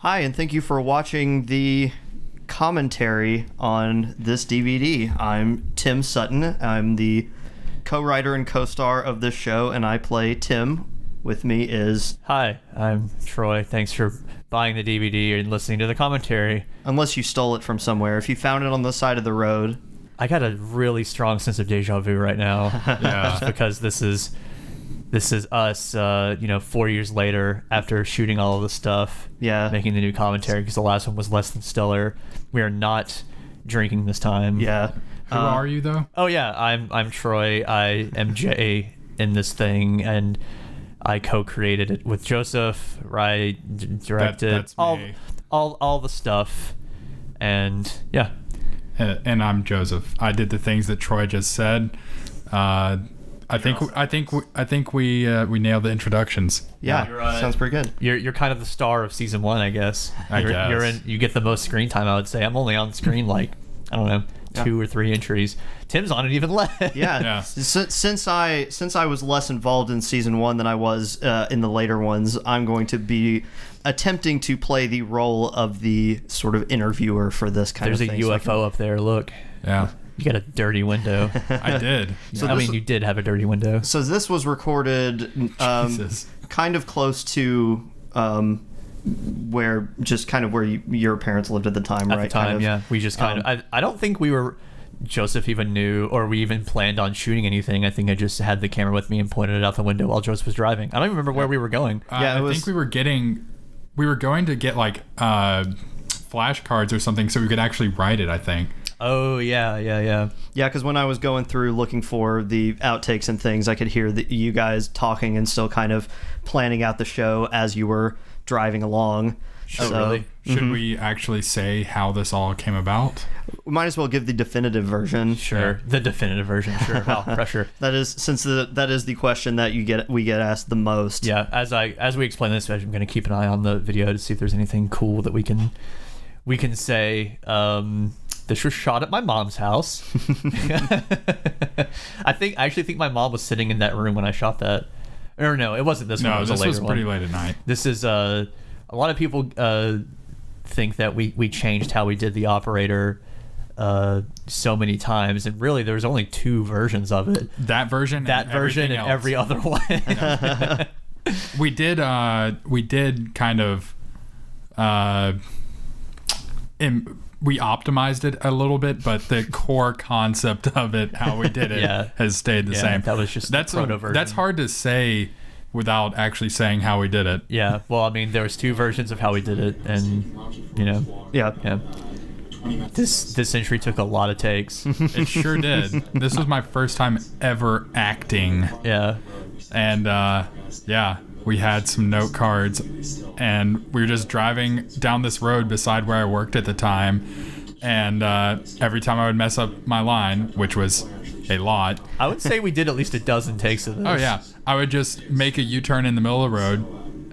Hi, and thank you for watching the commentary on this DVD. I'm Tim Sutton. I'm the co-writer and co-star of this show, and I play Tim. With me is... Hi, I'm Troy. Thanks for buying the DVD and listening to the commentary. Unless you stole it from somewhere. If you found it on the side of the road. I got a really strong sense of deja vu right now. Just because this is us, 4 years later after shooting all of the stuff. Yeah. Making the new commentary because the last one was less than stellar. We are not drinking this time. Yeah. Who are you, though? Oh, yeah. I'm Troy. I am Jay in this thing, and I co-created it with Joseph. I directed That's me. all the stuff, and yeah. And I'm Joseph. I did the things that Troy just said. I think we nailed the introductions. Yeah, sounds pretty good. You're kind of the star of season 1, I guess. You get the most screen time, I would say. I'm only on screen like, I don't know, 2 or 3 entries. Tim's on it even less. Yeah. Since I was less involved in season 1 than I was in the later ones, I'm going to be attempting to play the role of the sort of interviewer for this kind of thing. There's a UFO up there. Look. Yeah. You got a dirty window. I did. So you did have a dirty window. So this was recorded kind of close to where your parents lived at the time, right? At the time, yeah. We just kind of... I don't think Joseph even knew, or we even planned on shooting anything. I think I just had the camera with me and pointed it out the window while Joseph was driving. I don't even remember where we were going. I think we were going to get like flashcards or something so we could actually write it, I think. Oh, yeah. Yeah, because when I was going through looking for the outtakes and things, I could hear you guys talking and still kind of planning out the show as you were driving along. Really? Should we actually say how this all came about? We might as well give the definitive version. Sure, the definitive version. Sure. Wow, pressure. That is the question that we get asked the most. Yeah, as we explain this, I'm going to keep an eye on the video to see if there's anything cool that we can say. This was shot at my mom's house. I actually think my mom was sitting in that room when I shot that. Or no, it wasn't this one. No, this was pretty late at night. This is a lot of people think that we changed how we did the operator so many times, and really there was only 2 versions of it. That version and every other one. We did kind of we optimized it a little bit, but the core concept of it, how we did it, has stayed the same. That was just the proto version. That's hard to say without actually saying how we did it. Yeah, well, I mean, there was 2 versions of how we did it, and yeah. This entry took a lot of takes. It sure did. This was my first time ever acting. Yeah, and we had some note cards, and we were just driving down this road beside where I worked at the time, and every time I would mess up my line, which was a lot. I would say we did at least a dozen takes of this. Oh yeah, I would just make a U-turn in the middle of the road,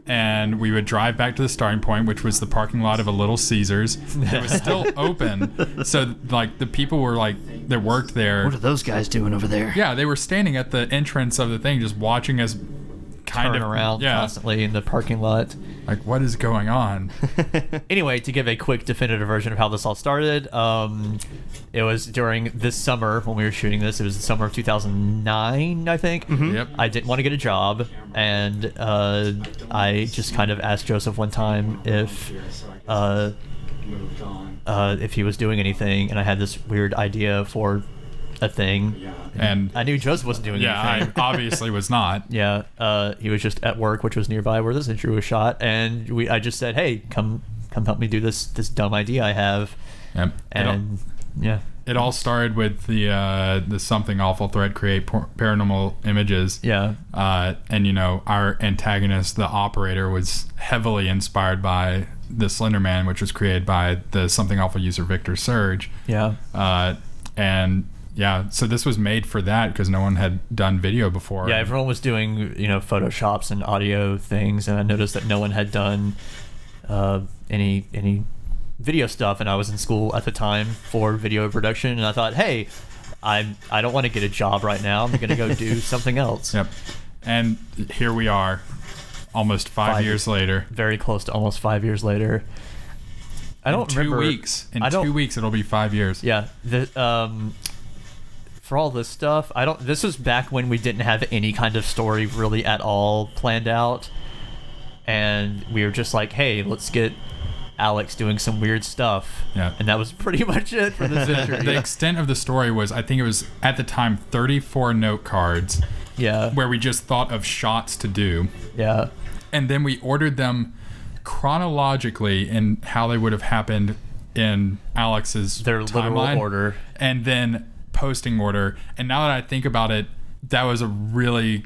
and we would drive back to the starting point, which was the parking lot of a Little Caesars. It was still open, so like the people were like that worked there. What are those guys doing over there? Yeah, they were standing at the entrance of the thing, just watching us turn around constantly in the parking lot. Like, what is going on? Anyway, to give a quick definitive version of how this all started, it was during this summer when we were shooting this. It was the summer of 2009, I think. Mm-hmm. Yep. I didn't want to get a job, and I just kind of asked Joseph one time if he was doing anything, and I had this weird idea for a thing, and I knew Joseph wasn't doing anything. I obviously was not. Yeah, he was just at work, which was nearby where this intro was shot, and I just said, "Hey, come help me do this dumb idea I have." Yep. And it all started with the Something Awful thread, create paranormal images. Yeah. And our antagonist, the operator, was heavily inspired by the Slender Man, which was created by the Something Awful user Victor Surge. Yeah. So this was made for that because no one had done video before. Yeah, everyone was doing photoshops and audio things, and I noticed that no one had done any video stuff, and I was in school at the time for video production, and I thought, hey, I don't want to get a job right now. I'm gonna go do something else. Yep. And here we are almost 5 years later. Very close to almost 5 years later. I don't remember. 2 weeks. In 2 weeks, it'll be 5 years. Yeah. For all this stuff, this was back when we didn't have any kind of story really at all planned out. And we were just like, hey, let's get Alex doing some weird stuff. Yeah. And that was pretty much it for this entry. The extent of the story was, I think it was, at the time, 34 note cards. Yeah. Where we just thought of shots to do. Yeah. And then we ordered them chronologically in how they would have happened in Alex's Their literal timeline, order. and then posting order. And now that I think about it, that was a really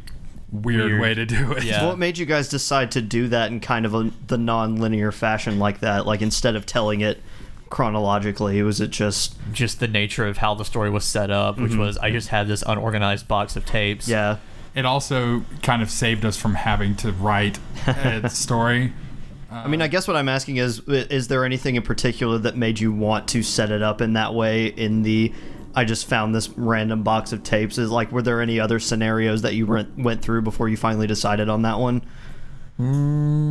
weird way to do it. Yeah. So what made you guys decide to do that in kind of the non-linear fashion like that? Like, instead of telling it chronologically, was it just the nature of how the story was set up, which was I just had this unorganized box of tapes. Yeah. It also kind of saved us from having to write a story. I mean, I guess what I'm asking is there anything in particular that made you want to set it up in that way in the I just found this random box of tapes? Is like, were there any other scenarios that you went through before you finally decided on that one?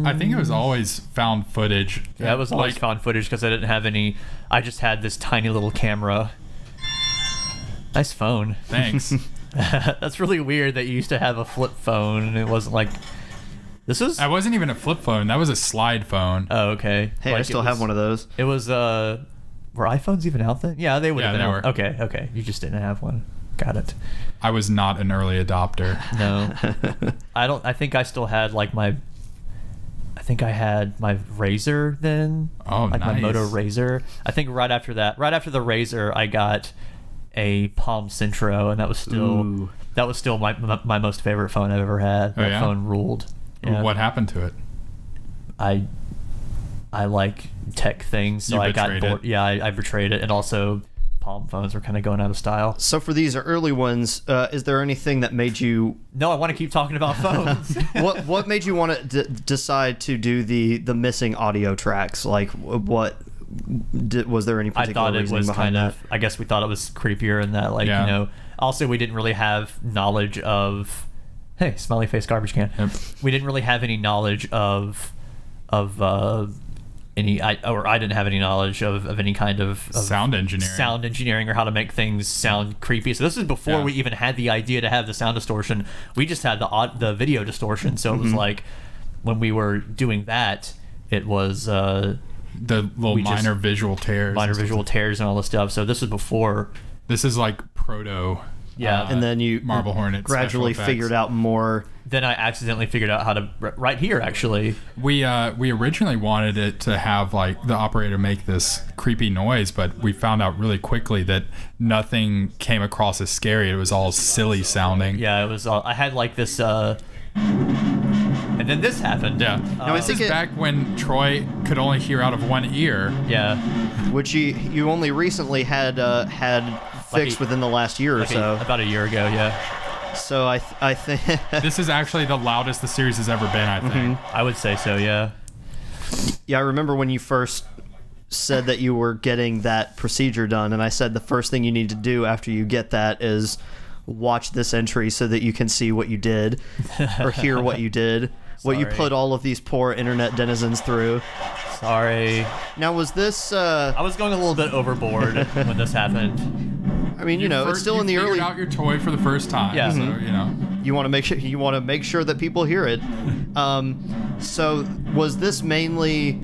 I think it was always found footage. Yeah, it was always found footage because I didn't have any. I just had this tiny little camera. Nice phone. Thanks. That's really weird that you used to have a flip phone and it wasn't like. This was. That wasn't even a flip phone. That was a slide phone. Oh, okay. Hey, I still have one of those. It was. Were iPhones even out then? Yeah, they would have been. They out. were. Okay. You just didn't have one. Got it. I was not an early adopter. No. I think I still had like my. I think I had my Razor then. Oh, like nice. my Moto Razor. I think right after the Razor, I got a Palm Centro, and that was still my most favorite phone I've ever had. Oh, That phone ruled. Yeah. What happened to it? I like tech things, so You I got betrayed bored. it. Yeah, I betrayed it, and also Palm phones were kind of going out of style. So for these early ones, is there anything that made you? No, I want to keep talking about phones. What made you want to decide to do the missing audio tracks? Like, was there any I particular thought it reasoning was behind kind that? of. I guess we thought it was creepier in that, like, Yeah. you know. Also, we didn't really have knowledge of. Hey, smiley face garbage can. Yep. We didn't really have any knowledge of any. I didn't have any knowledge of any kind of Sound engineering. or how to make things sound creepy. So this is before Yeah. we even had the idea to have the sound distortion. We just had the video distortion. So it was like when we were doing that, it was The little we just- minor visual tears. and all this stuff. So this was before. This is like proto. Yeah. And then you Marble Hornets gradually special figured effects. out more. Then I accidentally figured out how to right here actually. We originally wanted it to have like the operator make this creepy noise, but we found out really quickly that nothing came across as scary. It was all silly sounding. Yeah, it was. I had like this. And then this happened. Yeah. I This think is back when Troy could only hear out of one ear. Yeah. Which you only recently had fixed within the last year or so. About a year ago. Yeah. So I think This is actually the loudest the series has ever been, I think. I would say so. Yeah. yeah, I remember when you first said that you were getting that procedure done, and I said the first thing you need to do after you get that is watch this entry so that you can see what you did or hear what you did, what you Sorry. put all of these poor internet denizens through. Sorry. Now, was this? I was going a little bit overboard when this happened. I mean, it's still in the figured early. out your toy for the first time. Yeah. So, You want to make sure that people hear it. So was this mainly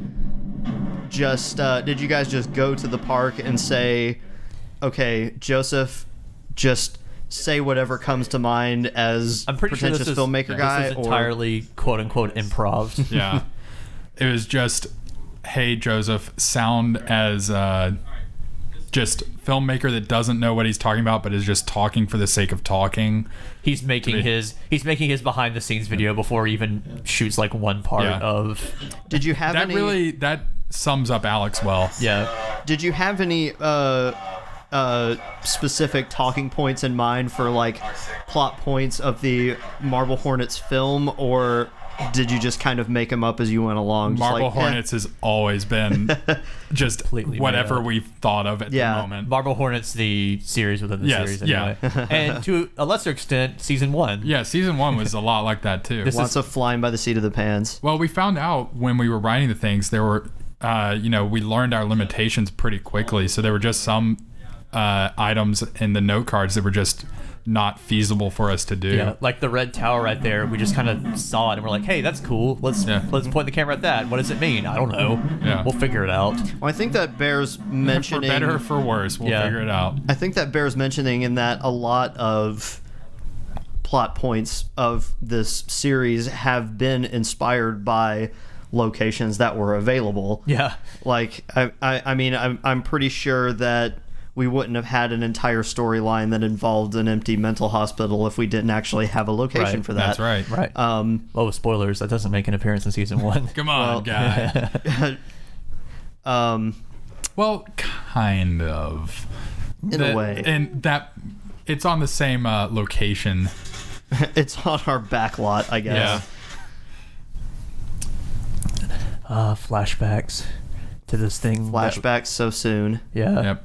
just? Did you guys just go to the park and say, "Okay, Joseph, just say whatever comes to mind as I'm pretty sure pretentious this is filmmaker guy"? This is entirely quote unquote improv. Yeah. It was just, hey, Joseph, sound as just filmmaker that doesn't know what he's talking about, but is just talking for the sake of talking. He's making his behind the scenes video before he even shoots like one part Yeah. of. Did you have That sums up Alex well. Yeah. Did you have any specific talking points in mind for like plot points of the Marble Hornets film, or did you just kind of make them up as you went along? Just Marble like, Hornets has always been just Completely whatever made up. we've thought of at the moment. Marble Hornets, the series within the Yes, series, anyway. And to a lesser extent, season 1. Yeah, season 1 was a lot like that too. Lots of flying by the seat of the pants. Well, we found out when we were writing the things, there were, we learned our limitations pretty quickly. So there were just some items in the note cards that were just not feasible for us to do. Yeah, like the red tower right there. We just kind of saw it and we're like, hey, that's cool. Let's point the camera at that. What does it mean? I don't know. Yeah. We'll figure it out. Well, I think that bears mentioning... For better or for worse, we'll figure it out. I think that bears mentioning in that a lot of plot points of this series have been inspired by locations that were available. Yeah. Like, I mean, I'm pretty sure that we wouldn't have had an entire storyline that involved an empty mental hospital if we didn't actually have a location for that. That's right. Right. Oh, spoilers. That doesn't make an appearance in season 1. Come on, guy. Well, kind of. In a way. And that it's on the same location. It's on our back lot, I guess. Yeah. Flashbacks to this thing. Flashbacks so soon. Yeah. Yep.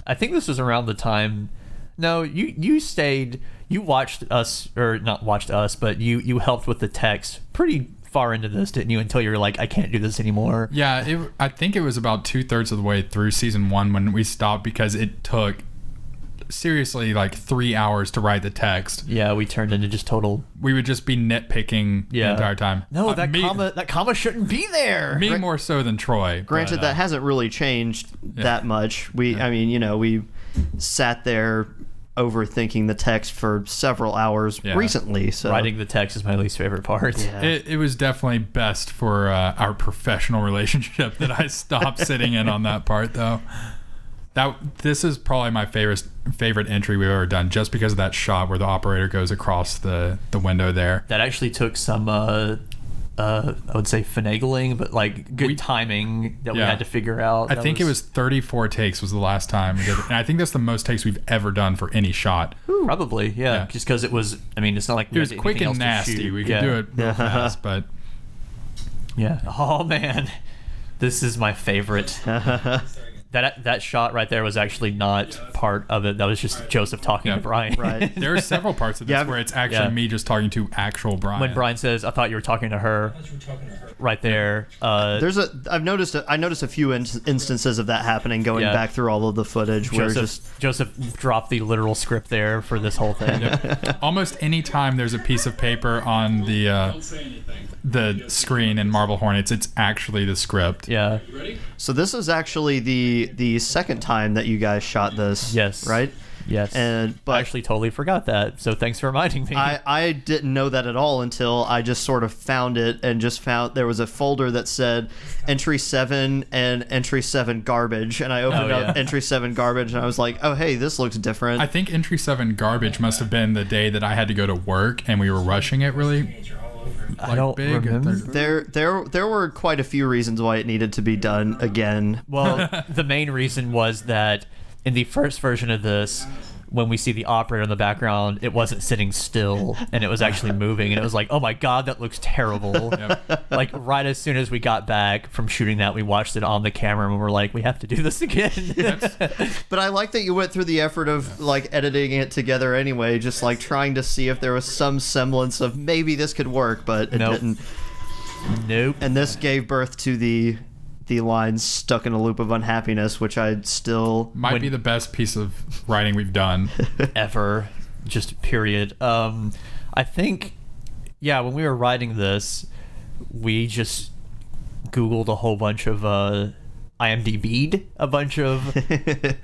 I think this was around the time. No, you stayed. You watched us, or not watched us, but you helped with the text pretty far into this, didn't you? Until you were like, I can't do this anymore. Yeah, I think it was about 2/3 of the way through season 1 when we stopped because it took seriously like 3 hours to write the text. Yeah, we turned into just total. We would just be nitpicking the entire time. No, that comma shouldn't be there. Me more so than Troy. Granted, but, that hasn't really changed that much. I mean, we sat there overthinking the text for several hours recently. So writing the text is my least favorite part. Yeah. It was definitely best for our professional relationship that I stopped sitting in on that part, though. This is probably my favorite entry we've ever done, just because of that shot where the operator goes across the window there. That actually took some I would say finagling, but like good timing that we had to figure out. I think it was 34 takes was the last time we did it. And I think that's the most takes we've ever done for any shot. Probably, yeah. Just because it was, I mean, it's not like it was quick and nasty. We could do it real fast, but yeah. Oh man, this is my favorite. That shot right there was actually not part of it. That was just Joseph talking to Brian. Right. There are several parts of this where it's actually me just talking to actual Brian. When Brian says, "I thought you were talking to her," right there. I noticed a few instances of that happening going back through all of the footage where Joseph dropped the literal script there for this whole thing. Almost any time there's a piece of paper on the screen in Marble Hornets, it's actually the script. Yeah. So this is actually the second time that you guys shot this. Yes. Right? Yes. But I actually totally forgot that. So thanks for reminding me. I didn't know that at all until I just sort of found it and just found there was a folder that said entry 7 and entry 7 garbage, and I opened up entry 7 garbage and I was like, oh hey, this looks different. I think entry 7 garbage must have been the day that I had to go to work and we were rushing it really. I don't remember. There were quite a few reasons why it needed to be done again. Well, the main reason was that in the first version of this, when we see the operator in the background, it wasn't sitting still and it was actually moving, and it was like, oh my god, that looks terrible. Like right as soon as we got back from shooting that, we watched it on the camera and we were like, we have to do this again. But I like that you went through the effort of like editing it together anyway, just like trying to see if there was some semblance of maybe this could work, but it didn't. Nope. And this gave birth to the lines stuck in a loop of unhappiness, which I still might be the best piece of writing we've done ever, just period. I think when we were writing this, we just Googled a whole bunch of IMDb'd a bunch of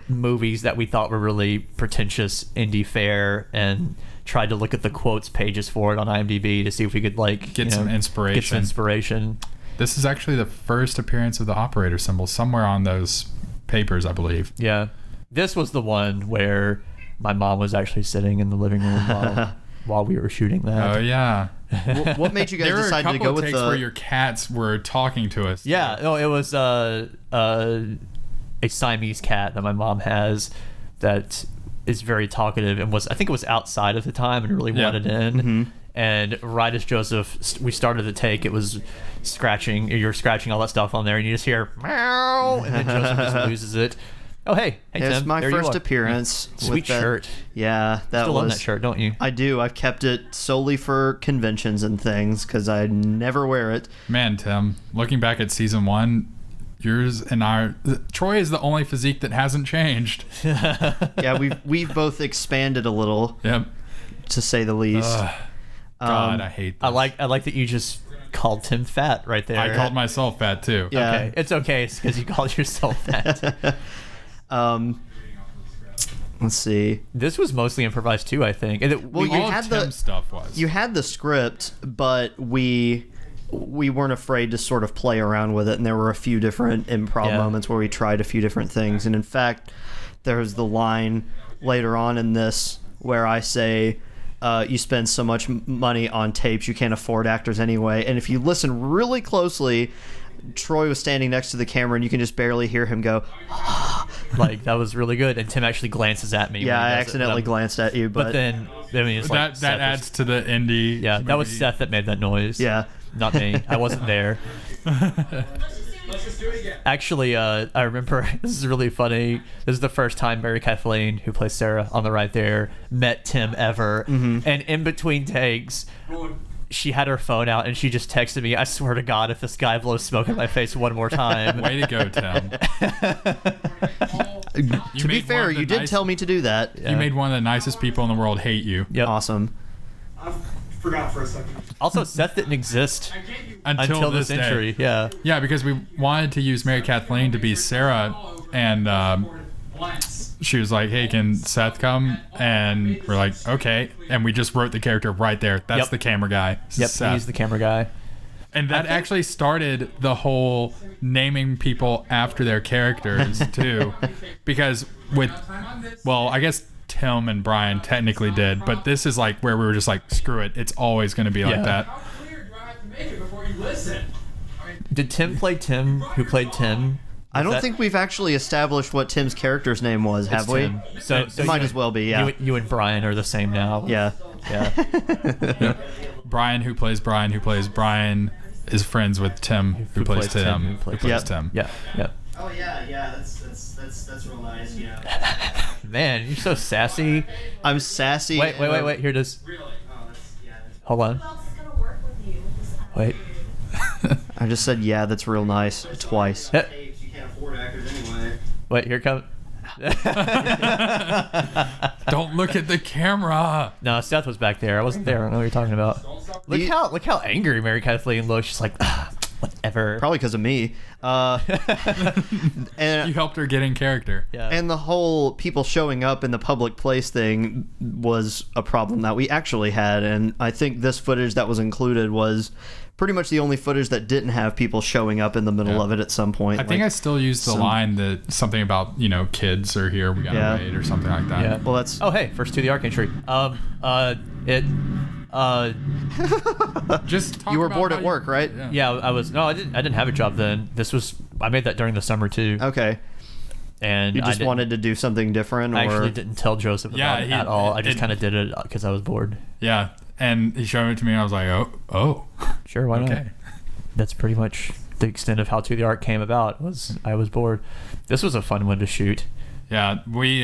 movies that we thought were really pretentious indie fare and tried to look at the quotes pages for it on IMDb to see if we could get some inspiration. This is actually the first appearance of the operator symbol somewhere on those papers, I believe. Yeah. This was the one where my mom was actually sitting in the living room while we were shooting that. Oh, yeah. What made you guys decide to go with where your cats were talking to us? Yeah. No, it was a Siamese cat that my mom has that is very talkative and I think it was outside at the time and really wanted in. and right as we started the take, it was scratching. You're scratching all that stuff on there, and you just hear meow, and then Joseph just loses it. Oh, hey, it's Tim. my there you first are. appearance. Sweet shirt. Yeah, that Still was. love that shirt, don't you? I do. I've kept it solely for conventions and things because I never wear it. Man, Tim, looking back at season 1, yours and Troy is the only physique that hasn't changed. Yeah, we've both expanded a little, Yep. to say the least. God, I hate this. I like that you just called Tim fat right there. I called myself fat too. Yeah. Okay, it's okay because you called yourself fat. Let's see. This was mostly improvised too, I think. Well, you All had of the Tim's stuff was. you had the script, but we weren't afraid to sort of play around with it, and there were a few different improv Yeah. moments where we tried a few different things. And in fact, there's the line later on in this where I say, you spend so much money on tapes, you can't afford actors anyway. And if you listen really closely, Troy was standing next to the camera, and you can just barely hear him go, Like, that was really good. And Tim actually glances at me. yeah, when he I does it. accidentally glanced at you, But then, I mean, it's like that Seth adds to the indie. yeah, that was movie. Seth that made that noise. yeah. Not me. I wasn't there. Actually, I remember, this is really funny. This is the first time Mary Kathleen, who plays Sarah on the right there, met Tim ever. Mm-hmm. And in between takes, she had her phone out and she just texted me, I swear to God, if this guy blows smoke in my face one more time. Way to go, Tim. To be fair, you did tell me to do that. Yeah. You made one of the nicest people in the world hate you. Yep. Awesome. I forgot for a second. Also, Seth didn't exist Until this day. entry. Yeah. Yeah, because we wanted to use Mary Kathleen to be Sarah, and she was like, "Hey, can Seth come?" And we're like, "Okay." And we just wrote the character right there. That's Yep. the camera guy. Yep, Seth. he's the camera guy. And that actually started the whole naming people after their characters too, because I guess Tim and Brian technically did, but this is like where we were just like, screw it, it's always going to be like Yeah. that. How clear do I have to make it before you listen? Did Tim play Tim, who played Tim? I don't that- think we've actually established what Tim's character's name was, have It's we? Tim. So It might you- as well be, yeah. You and Brian are the same now. Yeah. Yeah. Brian, who plays Brian, is friends with Tim, who plays Tim, who plays Yep. Tim. Yeah. Yeah. Oh yeah, that's real nice. Yeah. Man, you're so sassy. I'm sassy. Wait. Here it is. Really? Oh, that's yeah. Hold on. Who else is gonna work with you? Wait. I just said, yeah, that's real nice twice. Eh, Tapes, you can't afford actors anyway. Wait, here it comes. Don't look at the camera. No, Seth was back there. I wasn't there. I don't know what you're talking about. Look how angry Mary Kathleen looks. She's like, whatever. Probably because of me. And You helped her get in character. Yeah. And the whole people showing up in the public place thing was a problem that we actually had. And I think this footage that was included was pretty much the only footage that didn't have people showing up in the middle Yeah. of it at some point. I think I still used the some- line that something about, kids are here, we gotta Yeah. wait, or something like that. Yeah. Well, that's. Oh, hey, first to the arc entry. Just talk You were about bored how at work, right? Yeah, I was. No, I didn't have a job then. I made that during the summer too. Okay. And You I just didn't- wanted to do something different, or. I actually didn't tell Joseph Yeah, about it he- at all. I just it- kind of did it because I was bored. Yeah. And he showed it to me, and I was like, oh. Sure, why not? Okay. That's pretty much the extent of how To the Arc came about. I was bored. This was a fun one to shoot. Yeah, we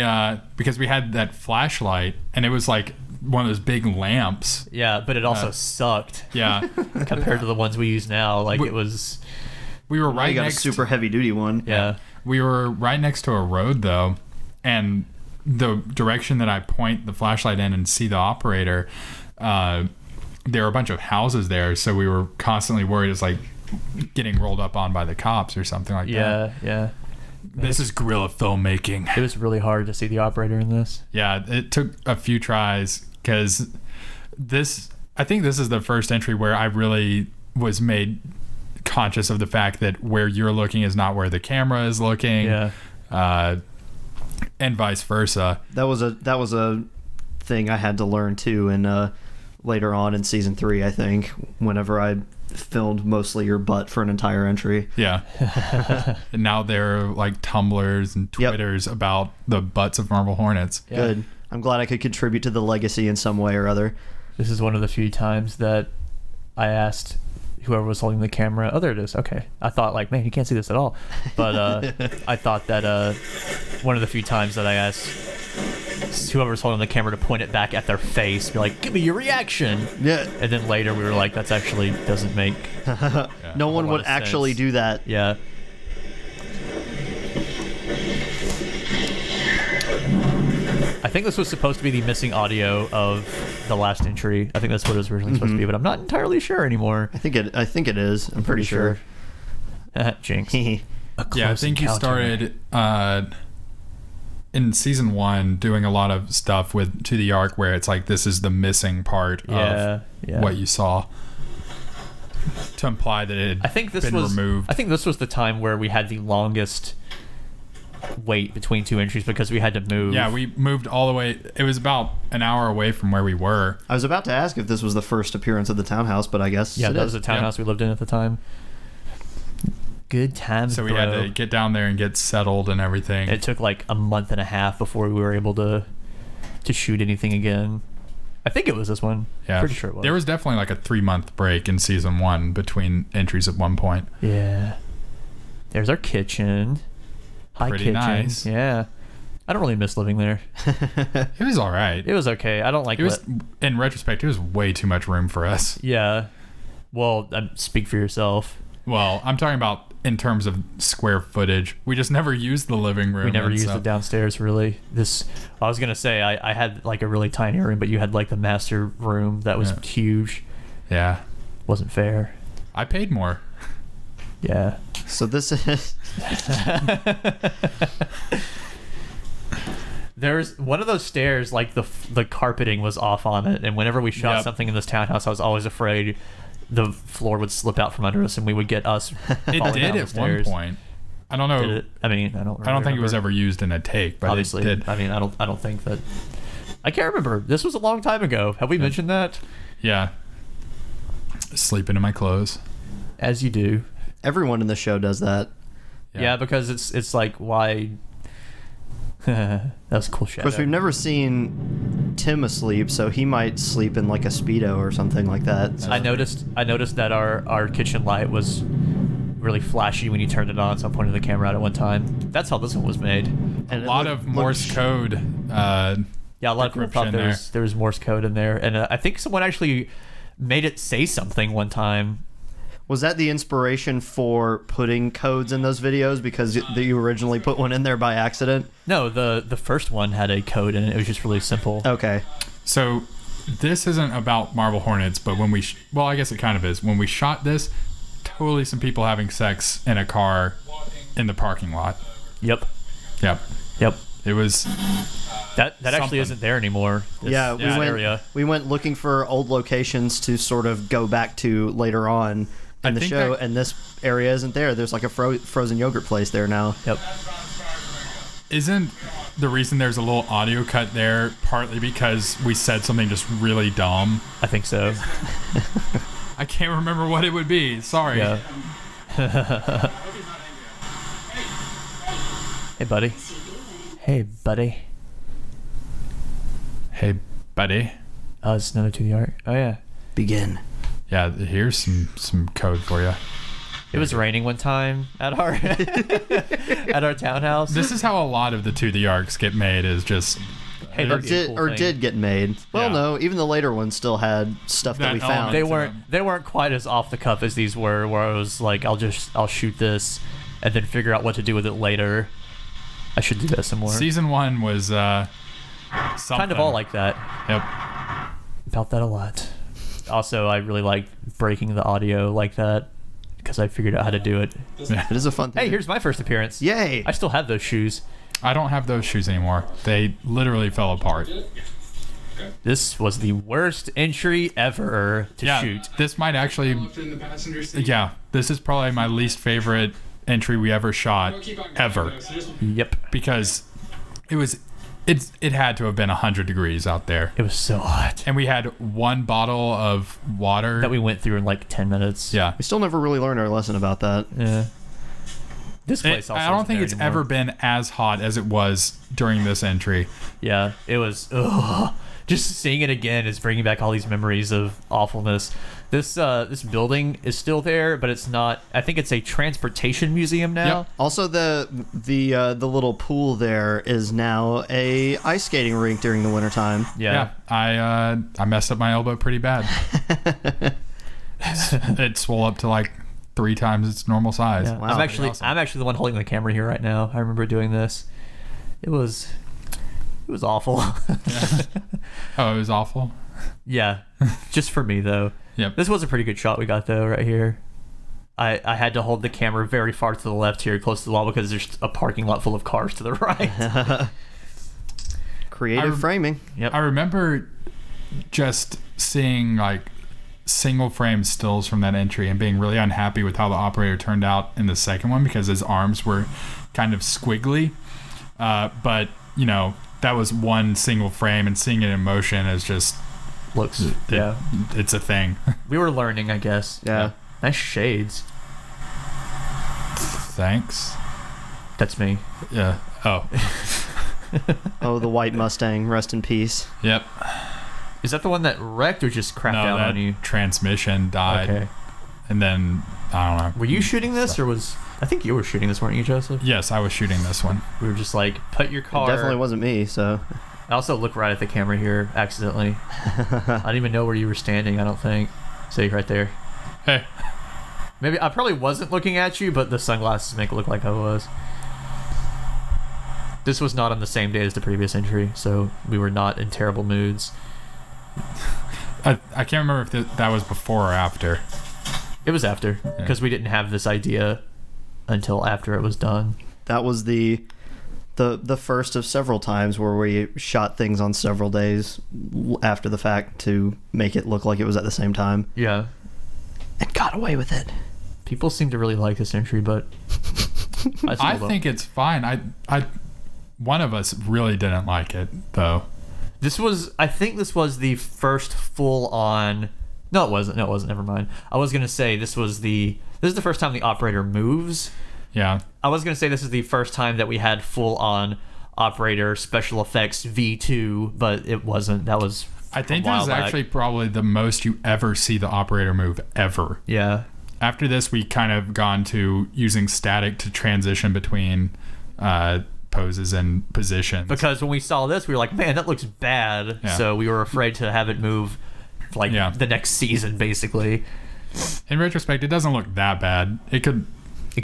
because we had that flashlight, and it was like one of those big lamps. Yeah, but it also sucked Yeah, compared to the ones we use now. Like We- it was. we were Now right you got a next. super heavy duty one. Yeah. We were right next to a road though, and the direction that I point the flashlight in and see the operator, there were a bunch of houses there, so we were constantly worried it's like getting rolled up on by the cops or something like that. Yeah. Yeah. This is guerrilla filmmaking. It was really hard to see the operator in this. Yeah, it took a few tries because I think this is the first entry where I really was made conscious of the fact that where you're looking is not where the camera is looking. Yeah. And vice versa. That was a thing I had to learn too, and later on in season 3, I think, whenever I filmed mostly your butt for an entire entry. Yeah. And now there are like Tumblrs and Yep. Twitters about the butts of Marble Hornets. Yeah. Good. I'm glad I could contribute to the legacy in some way or other. This is one of the few times that I asked whoever was holding the camera. Oh, there it is. Okay. I thought like, man, you can't see this at all. But I thought that one of the few times that I asked whoever was holding the camera to point it back at their face, be like, give me your reaction. Yeah. And then later we were like, that's actually doesn't make No one lot would of actually sense. do that. Yeah. I think this was supposed to be the missing audio of the last entry. I think that's what it was originally supposed to be, but I'm not entirely sure anymore. I think it is. I'm pretty sure. Jinx. Yeah, I think you started in season 1 doing a lot of stuff with To the Ark where it's like this is the missing part of what you saw to imply that it had been removed. I think this was the time where we had the longest wait between 2 entries because we had to move. Yeah, we moved all the way. It was about an hour away from where we were. I was about to ask if this was the first appearance of the townhouse, but I guess Yeah, it that is. was the townhouse we lived in at the time. Good times, So we bro. had to get down there and get settled and everything. It took like a month and a half before we were able to shoot anything again. I think it was this one. Yeah, Pretty sure it was. There was definitely like a 3-month break in season 1 between entries at one point. Yeah. There's our kitchen. Hi, Pretty kitchen. nice. Yeah. I don't really miss living there. It was all right. It was okay. I don't like It was, in retrospect, it was way too much room for us. Yeah. Well, speak for yourself. Well, I'm talking about in terms of square footage. We just never used the living room. We never and used stuff. it downstairs, really. I was going to say, I had like a really tiny room, but you had like the master room that was huge. Yeah. Wasn't fair. I paid more. Yeah. So this is There's one of those stairs, like the carpeting was off on it, and whenever we shot something in this townhouse, I was always afraid the floor would slip out from under us and we would get us It falling did down the at stairs. one point. I don't know. Did it? I mean, I don't think it was remember. ever used in a take, but Obviously, it did. I mean, I don't think that. I can't remember. This was a long time ago. Have we mentioned that? Yeah. Sleeping in my clothes. As you do. everyone in the show does that. Yeah, because it's like, why? That was a cool shit. Of course, we've never seen Tim asleep, so he might sleep in like a Speedo or something like that. So. I noticed that our kitchen light was really flashy when you turned it on, so I pointed the camera out at one time. That's how this one was made. And A it lot looked- of Morse code. Yeah, a lot of people thought decryption there was Morse code in there, and I think someone actually made it say something one time. Was that the inspiration for putting codes in those videos because you originally put one in there by accident? No, the first one had a code in it. It was just really simple. Okay. So this isn't about Marble Hornets, but when we well, I guess it kind of is. When we shot this, totally some people having sex in a car in the parking lot. Yep. Yep. Yep. It was That actually Something. isn't there anymore. Yeah, this area. we went looking for old locations to sort of go back to later on in the think show, that- and this area isn't there. There's like a frozen yogurt place there now. Yep. isn't the reason there's a little audio cut there partly because we said something just really dumb. I think so. I can't remember what it would be. Sorry. Yeah. Hey, buddy. Hey, buddy. Hey, buddy. Oh, it's another to the art. Oh, yeah. Begin. Yeah, here's some code for you. It was raining one time at our at our townhouse. This is how a lot of the To the Arcs get made, is just Hey, Or that'd be a cool thing. did get made. Well, Yeah. no, even the later ones still had stuff that That we element. found. They weren't quite as off the cuff as these were, where I was like, I'll shoot this and then figure out what to do with it later. I should do that some more. season 1 was something. Kind of all like that. Yep. About that a lot. Also, I really like breaking the audio like that because I figured out how to do it. It is a fun thing. Hey, here's my first appearance. Yay! I still have those shoes. I don't have those shoes anymore. They literally fell apart. This was the worst entry ever to Yeah, shoot. this might actually. in the passenger seat. Yeah, this is probably my least favorite entry we ever shot ever, Yep. because it had to have been 100 degrees out there, It was so hot. and we had one bottle of water. That we went through in like 10 minutes. Yeah. We still never really learned our lesson about that. Yeah. This place also I don't isn't think there it's anymore. ever been as hot as it was during this entry. Yeah, it was. Ugh. just seeing it again is bringing back all these memories of awfulness. This building is still there, but it's not. I think it's a transportation museum now. Yep. Also, the little pool there is now a ice skating rink during the wintertime. Yeah. I messed up my elbow pretty bad. It swelled up to like 3 times its normal size. Yeah. Wow. I'm actually Awesome. I'm actually the one holding the camera here right now. I remember doing this. It was awful. Oh, it was awful. Yeah, just for me though. Yep. This was a pretty good shot we got though right here. I had to hold the camera very far to the left here, close to the wall, because there's a parking lot full of cars to the right. Creative framing. Yep. I remember just seeing like single frame stills from that entry and being really unhappy with how the operator turned out in the second one because his arms were kind of squiggly. But you know, that was one single frame, and seeing it in motion is just Looks. Yeah. it's a thing. We were learning, I guess. Yeah. Nice shades. Thanks. That's me. Yeah. Oh. Oh, the white Mustang. Rest in peace. Yep. Is that the one that wrecked or just crapped No, out that on you? transmission died, Okay. and then I don't know. Were you shooting this, or was I think you were shooting this, weren't you, Joseph? Yes, I was shooting this one. We were just like, put your It car. definitely wasn't me. So I also looked right at the camera here accidentally. I didn't even know where you were standing. I don't think. So you're right there. Hey. Maybe I probably wasn't looking at you, but the sunglasses make it look like I was. This was not on the same day as the previous entry, so we were not in terrible moods. I can't remember if that was before or after. It was after, because we didn't have this idea until after it was done. that was the first of several times where we shot things on several days after the fact to make it look like it was at the same time, Yeah. and got away with it. People seem to really like this entry, but I think it's fine. I one of us really didn't like it though. I think this was the first full on. No, it wasn't. Never mind. I was gonna say this is the first time the operator moves. Yeah. I was gonna say this is the first time that we had full on operator special effects V2, but it wasn't. That was. I think a while this is back. actually probably the most you ever see the operator move ever. Yeah. After this, we kind of gone to using static to transition between poses and positions. Because when we saw this, we were like, man, that looks bad. Yeah. So we were afraid to have it move like the next season, basically. In retrospect, it doesn't look that bad. It could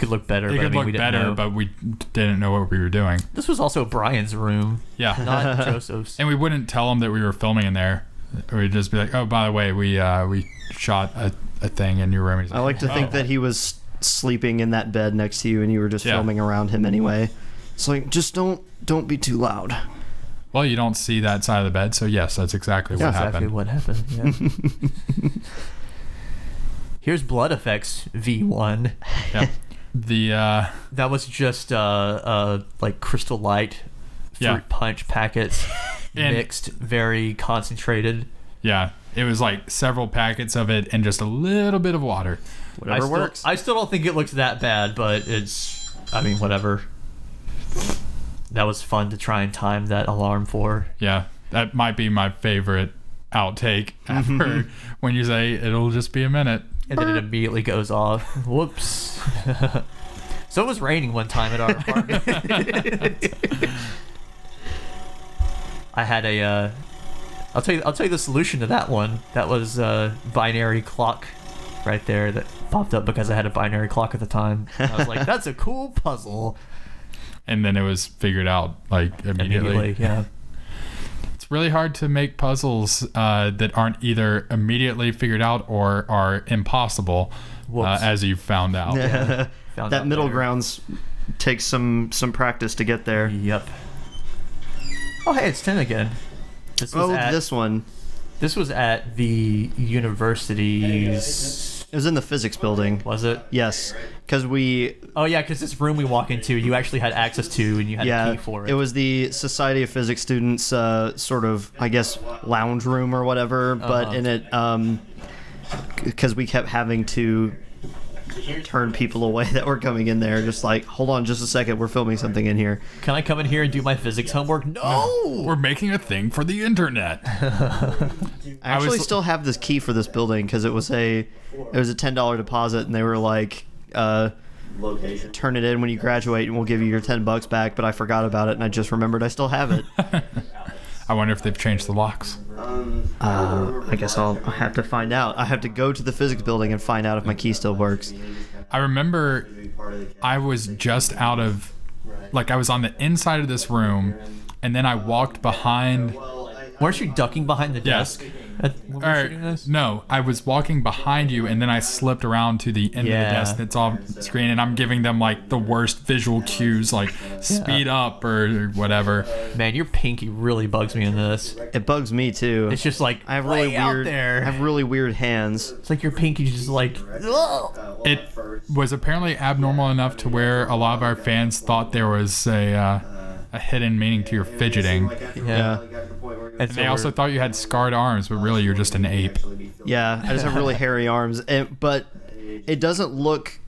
look better. It but could we look didn't better, know. but we didn't know what we were doing. This was also Brian's room, Yeah. not Joseph's. And we wouldn't tell him that we were filming in there. We'd just be like, oh, by the way, we shot a thing in your room. He's I like to think "Oh." that he was sleeping in that bed next to you, and you were just Yeah. filming around him anyway. It's like, just don't be too loud. Well, you don't see that side of the bed, so yes, that's exactly what Exactly happened. what happened. Yeah. Here's Blood Effects V1. Yeah. The That was just like Crystal Light fruit Yeah. punch packets And- mixed, very concentrated. yeah, it was like several packets of it and just a little bit of water. Whatever works. I still don't think it looks that bad, but I mean, whatever. That was fun to try and time that alarm for. Yeah, that might be my favorite outtake ever. When you say it'll just be a minute. And then it immediately goes off. Whoops. So it was raining one time at our apartment. I had I'll tell you the solution to that one. That was a binary clock right there that popped up because I had a binary clock at the time. I was like, that's a cool puzzle. And then it was figured out like immediately. Yeah. It's really hard to make puzzles that aren't either immediately figured out or are impossible, Whoops. as you've found out. Found That out middle later. grounds takes some practice to get there. Yep. Oh, hey, it's 10 again. This was This one. This was at the university's. It was in the physics building. Was it? Yes, because we. Oh yeah, because this room we walk into, you actually had access to, and you had a key for it. It was the Society of Physics students, sort of, I guess, lounge room or whatever. But in it, because we kept having to turn people away that were coming in there. Just like, hold on just a second, we're filming something in here. Can I come in here and do my physics homework? No! We're making a thing for the internet. I actually still have this key for this building because it was a $10 deposit, and they were like, turn it in when you graduate and we'll give you your $10 back, but I forgot about it and I just remembered I still have it. I wonder if they've changed the locks. I guess I'll have to find out. I have to go to the physics building and find out if my key still works. I remember I was just out of, like, I was on the inside of this room, and then I walked behind. Weren't you ducking behind the desk? When we were shooting this? No, I was walking behind you, and then I slipped around to the end of the desk that's on screen, and I'm giving them like the worst visual cues, like speed up or whatever. Man, your pinky really bugs me in this. It bugs me too. It's just like I have really way out weird. there. I have really weird hands. It's like your pinky's just like. Ugh. It was apparently abnormal enough to where a lot of our fans thought there was a hidden meaning to your fidgeting. Yeah. And they also thought you had scarred arms, but really you're just an ape. Yeah, I just have really hairy arms, but it doesn't look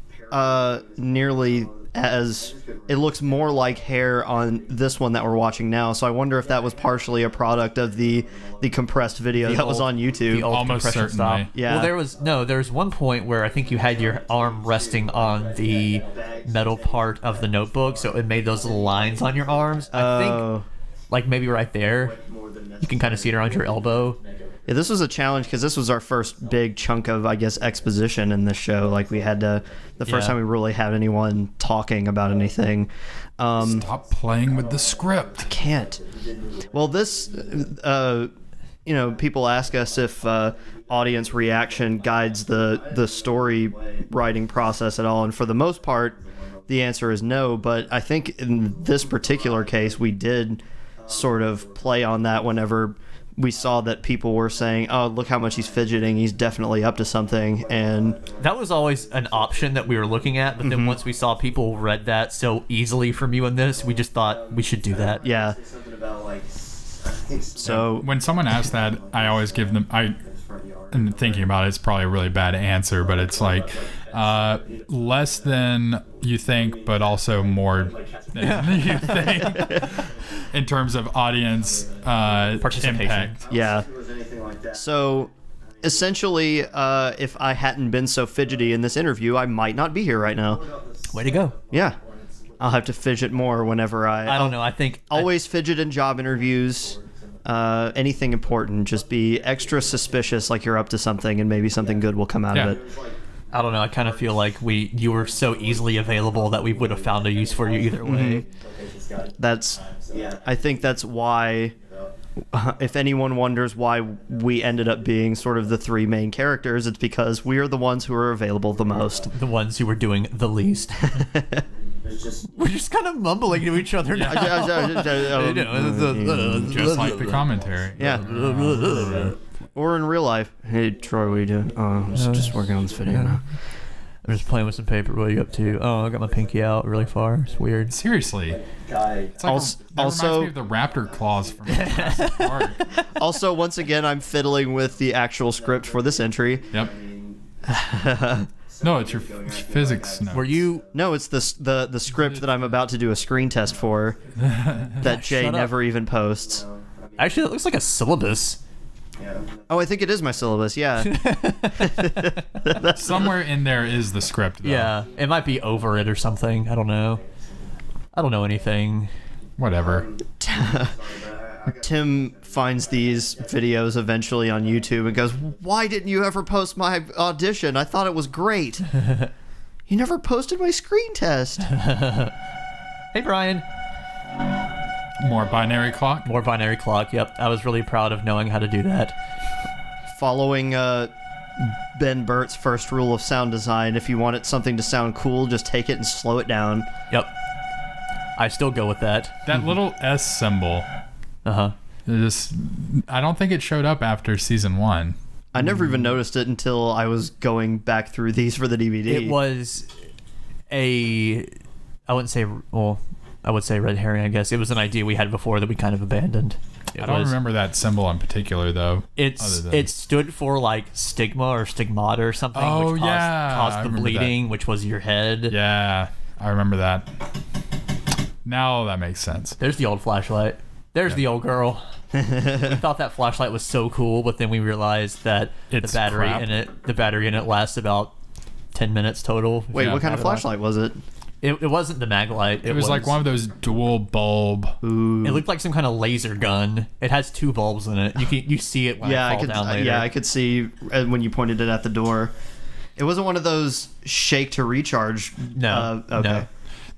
nearly as. It looks more like hair on this one that we're watching now. So I wonder if that was partially a product of the compressed video that was on YouTube. The old Almost compression certainly. style. Yeah. Well, there's one point where I think you had your arm resting on the metal part of the notebook, so it made those little lines on your arms. I think, like maybe right there, you can kind of see it around your elbow. Yeah, this was a challenge because this was our first big chunk of, I guess, exposition in this show. Like, we had to, the first time we really had anyone talking about anything. Stop playing with the script. Can't. Well, this, people ask us if audience reaction guides the story writing process at all, and for the most part, the answer is no. But I think in this particular case, we did sort of play on that whenever we saw that people were saying, oh, look how much he's fidgeting, he's definitely up to something. And that was always an option that we were looking at, but then once we saw people read that so easily from you in this, we just thought we should do that. Yeah. So when someone asks that, I always give them, and thinking about it, it's probably a really bad answer, but it's like less than you think, but also more than you think in terms of audience Participation. impact. yeah. So essentially, if I hadn't been so fidgety in this interview, I might not be here right now. Way to go. Yeah. I'll have to fidget more whenever I don't know. I think always fidget in job interviews. Anything important, just be extra suspicious like you're up to something, and maybe something good will come out of it. I don't know. I kind of feel like you were so easily available that we would have found a use for you either way. I think that's why, if anyone wonders why we ended up being sort of the three main characters, it's because we are the ones who are available the most. The ones who were doing the least. We're just kind of mumbling to each other now. Just like the commentary. Yeah. Or in real life. Hey, Troy, what are you doing? Oh, I'm just working on this video now. I'm just playing with some paper. What are you up to? Oh, I got my pinky out really far. It's weird. Seriously. It's like that reminds me of the raptor claws from Jurassic Park. Also, once again, I'm fiddling with the actual script for this entry. Yep. No, it's your physics notes. Were you? No, it's the script that I'm about to do a screen test for that Jay Shut up. never even posts. Actually, it looks like a syllabus. Oh, I think it is my syllabus, yeah. Somewhere in there is the script, though. Yeah, it might be over it or something. I don't know. I don't know anything. Whatever. Tim finds these videos eventually on YouTube and goes, why didn't you ever post my audition? I thought it was great. You never posted my screen test. Hey, Brian. More binary clock? More binary clock. Yep, I was really proud of knowing how to do that. Following Ben Burt's first rule of sound design, if you want it something to sound cool, just take it and slow it down. Yep. I still go with that. That little S symbol. Uh-huh. I don't think it showed up after season 1. I never even noticed it until I was going back through these for the DVD. It was I wouldn't say, well, I would say red herring, I guess. It was an idea we had before that we kind of abandoned. I don't remember that symbol in particular, though. It stood for like stigma or stigmata or something, Oh, which yeah, I caused the remember bleeding, which was your head. Yeah, I remember that. Now that makes sense. There's the old flashlight. There's the old girl. We thought that flashlight was so cool, but then we realized that It's the battery crap. in it lasts about 10 minutes total. Wait, Yeah. what kind of flashlight was it? It wasn't the mag light. It was like one of those dual bulb. Ooh. It looked like some kind of laser gun. It has 2 bulbs in it. You see it when Yeah, I I fall could. down later. Yeah, I could see when you pointed it at the door. It wasn't one of those shake to recharge. No, Okay. no.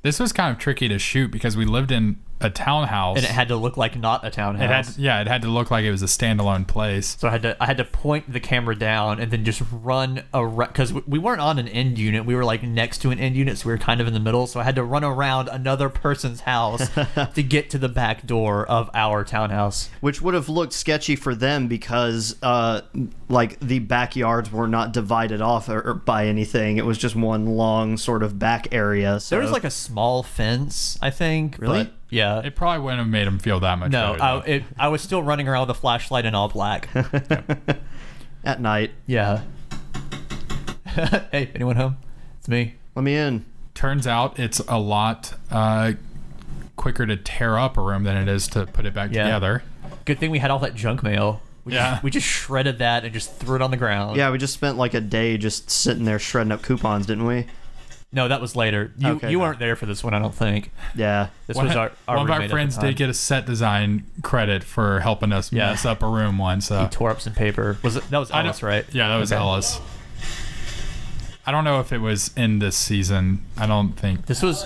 This was kind of tricky to shoot because we lived in a townhouse. And it had to look like not a townhouse. it had to look like it was a standalone place. So I had to point the camera down and then just run around, because we weren't on an end unit. We were like next to an end unit, so we were kind of in the middle. So I had to run around another person's house to get to the back door of our townhouse. Which would have looked sketchy for them because, like, the backyards were not divided off or by anything. It was just one long sort of back area. So There was like a small fence, I think. Really? But, yeah. It probably wouldn't have made him feel that much No, better. though. I was still running around with a flashlight and all black. at night. Yeah. Hey, anyone home? It's me. Let me in. Turns out it's a lot quicker to tear up a room than it is to put it back Yeah. together. Good thing we had all that junk mail. We just shredded that and just threw it on the ground. Yeah, we just spent like a day just sitting there shredding up coupons, didn't we? No, that was later. Okay. You weren't there for this one, I don't think. Yeah. This One was of our our roommate at the friends time. did get a set design credit for helping us Yeah. mess up a room once. He tore up some paper. That was I don't- Ellis, right? Yeah, that was Okay. Ellis. I don't know if it was in this season. I don't think. This was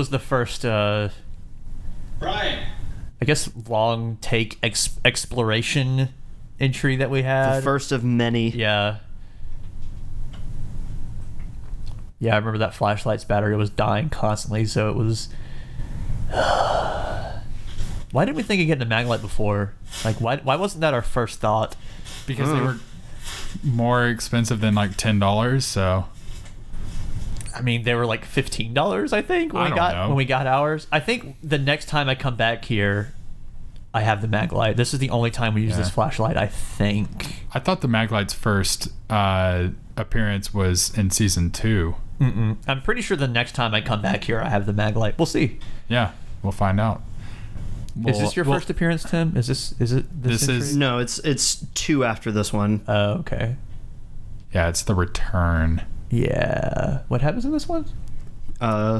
the first Brian. I guess long take exploration entry that we had. The first of many. Yeah. Yeah, I remember that flashlight's battery was dying constantly, so it was... Why didn't we think of getting a mag light before? Like, why wasn't that our first thought? Because they were more expensive than like $10, so I mean, they were like $15, I think, I don't know. when we got ours. I think the next time I come back here, I have the mag light. This is the only time we use this flashlight, I think. I thought the Maglight's first appearance was in season 2. I'm pretty sure the next time I come back here, I have the mag light. We'll see. Yeah, we'll find out. Is this your first appearance, Tim? Is it This entry? is- No, it's 2 after this one. Oh, okay. Yeah, it's the return. Yeah. What happens in this one?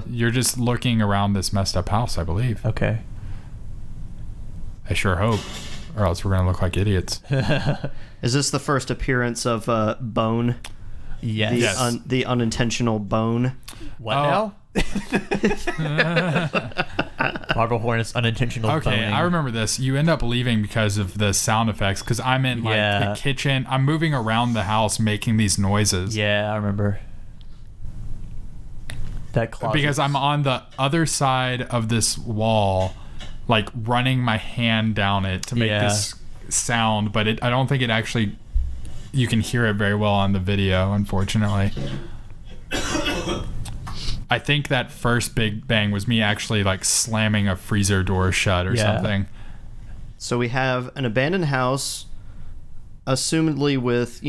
You're just looking around this messed up house, I believe. Okay. I sure hope, or else we're gonna look like idiots. Is this the first appearance of Bone? Yes. The, Yes. the unintentional Bone? What Oh. now? Marble Hornets unintentional Okay, boning. I remember this. You end up leaving because of the sound effects. Because I'm in like Yeah. the kitchen. I'm moving around the house, making these noises. Yeah, I remember. That closet. Because I'm on the other side of this wall, like running my hand down it to make Yeah. this sound, but I don't think it actually. You can hear it very well on the video, unfortunately. I think that first big bang was me actually like slamming a freezer door shut or Yeah. something. So we have an abandoned house, assumedly with,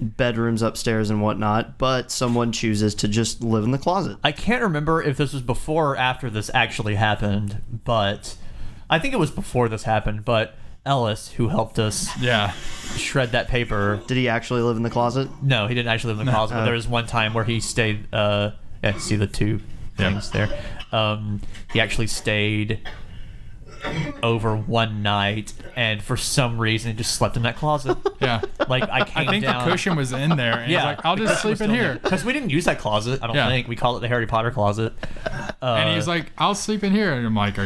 bedrooms upstairs and whatnot, but someone chooses to just live in the closet. I can't remember if this was before or after this actually happened, but I think it was before this happened. But Ellis, who helped us Yeah. shred that paper, Did he actually live in the closet? no, he didn't actually live in the closet. But there was one time where he stayed. Yeah, see the two things there. He actually stayed over one night, and for some reason just slept in that closet. Yeah. Like I came I think down. the cushion was in there, and he's like, "I'll just sleep in here." Because we didn't use that closet. I don't Yeah. think we call it the Harry Potter closet. And he's like, "I'll sleep in here," and I'm like,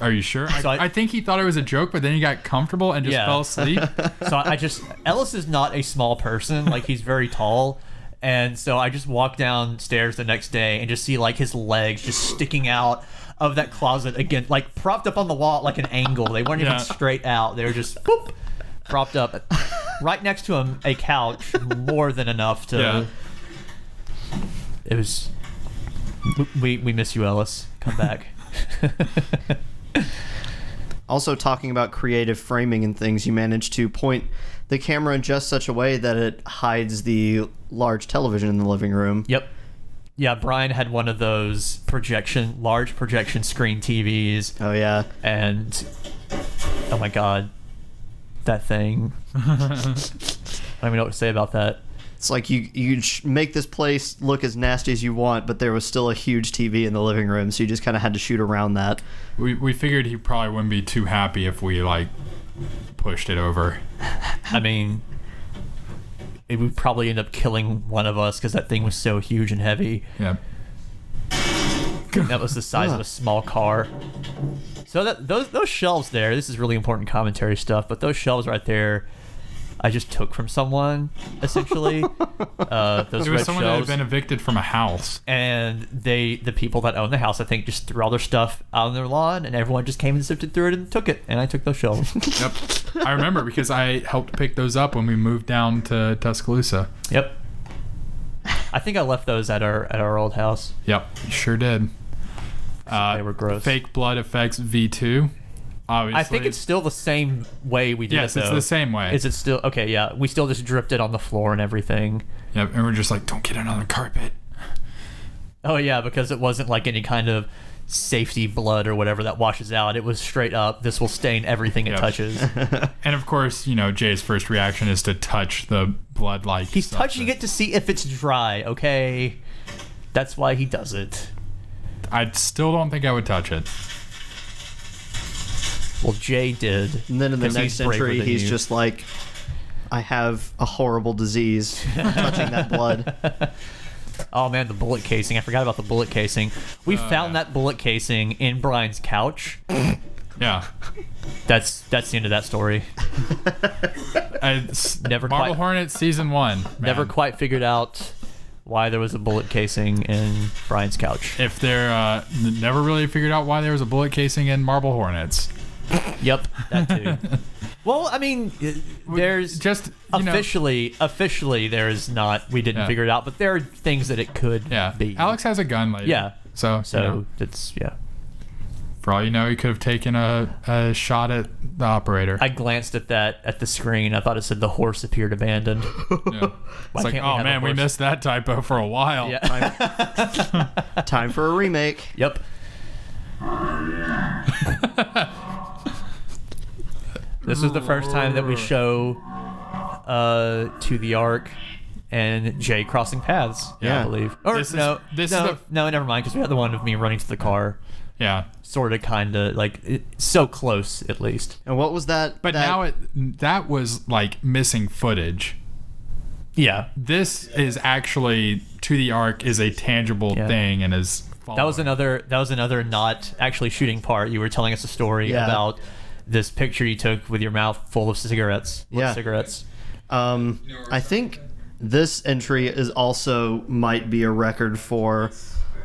"Are you sure?" So I think he thought it was a joke, but then he got comfortable and just Yeah. fell asleep. So Ellis is not a small person. Like, he's very tall. And so I just walked downstairs the next day and just see like his legs just sticking out of that closet again, like propped up on the wall at like an angle. They weren't even Yeah. straight out. They were just boop, propped up. Right next to him, a couch, more than enough to. Yeah. It was. We miss you, Ellis. Come back. Also, talking about creative framing and things, you managed to point the camera in just such a way that it hides the large television in the living room. Yep. Yeah, Brian had one of those large projection screen TVs. Oh, yeah. And, oh my god, that thing. I don't even know what to say about that. It's like you make this place look as nasty as you want, but there was still a huge TV in the living room, so you just kind of had to shoot around that. We figured he probably wouldn't be too happy if we like pushed it over. I mean, it would probably end up killing one of us because that thing was so huge and heavy. Yeah. That was the size of a small car. So those shelves there, this is really important commentary stuff, but those shelves right there, I just took from someone, essentially. Those It was red someone that had shelves. been evicted from a house. And the people that own the house, I think, just threw all their stuff out on their lawn, and everyone just came and sifted through it and took it. And I took those shelves. Yep. I remember because I helped pick those up when we moved down to Tuscaloosa. Yep. I think I left those at our old house. Yep, you sure did. They were gross. Fake blood effects V2. Obviously. I think it's still the same way we did Yes, it, though. it's the same way. Is it still... Okay, yeah. We still just dripped it on the floor and everything. Yep, and we're just like, don't get it on the carpet. Oh, yeah, because it wasn't like any kind of safety blood or whatever that washes out. It was straight up, this will stain everything it Yep. touches. And of course, Jay's first reaction is to touch the blood-like He's stuff. touching it to see if it's dry, okay? That's why he does it. I still don't think I would touch it. Well, Jay did. And then in the 'cause next braver entry, than he's you. just like, I have a horrible disease touching that blood. Oh man, the bullet casing. I forgot about the bullet casing. We found that bullet casing in Brian's couch. Yeah. That's the end of that story. Never Marble quite- Hornets season 1. Never man. quite figured out why there was a bullet casing in Brian's couch. If they're never really figured out why there was a bullet casing in Marble Hornets. Yep, that too. Well, I mean, there's Just officially there's not. We didn't Yeah. figure it out, but there are things that it could yeah. be. Alex has a gun later. Yeah. So It's yeah. for all you know, he could have taken a shot at the operator. I glanced at that at the screen. I thought it said the horse appeared abandoned. Yeah. Why It's like, can't we oh have a man, we horse? missed that typo for a while. Yeah. Time for a remake. Yep. This is the first time that we show To the Ark and Jay crossing paths. Yeah. I believe. Or This is- no, this is no, the- no, never mind. Because we had the one of me running to the car, Yeah. sort of, kind of like so close at least. And what was that? But now that was like missing footage. Yeah, This is actually To the Ark is a tangible Yeah. thing and is. that was another not actually shooting part. You were telling us a story Yeah. about this picture you took with your mouth full of cigarettes. Yeah. Cigarettes. I think this entry is also might be a record for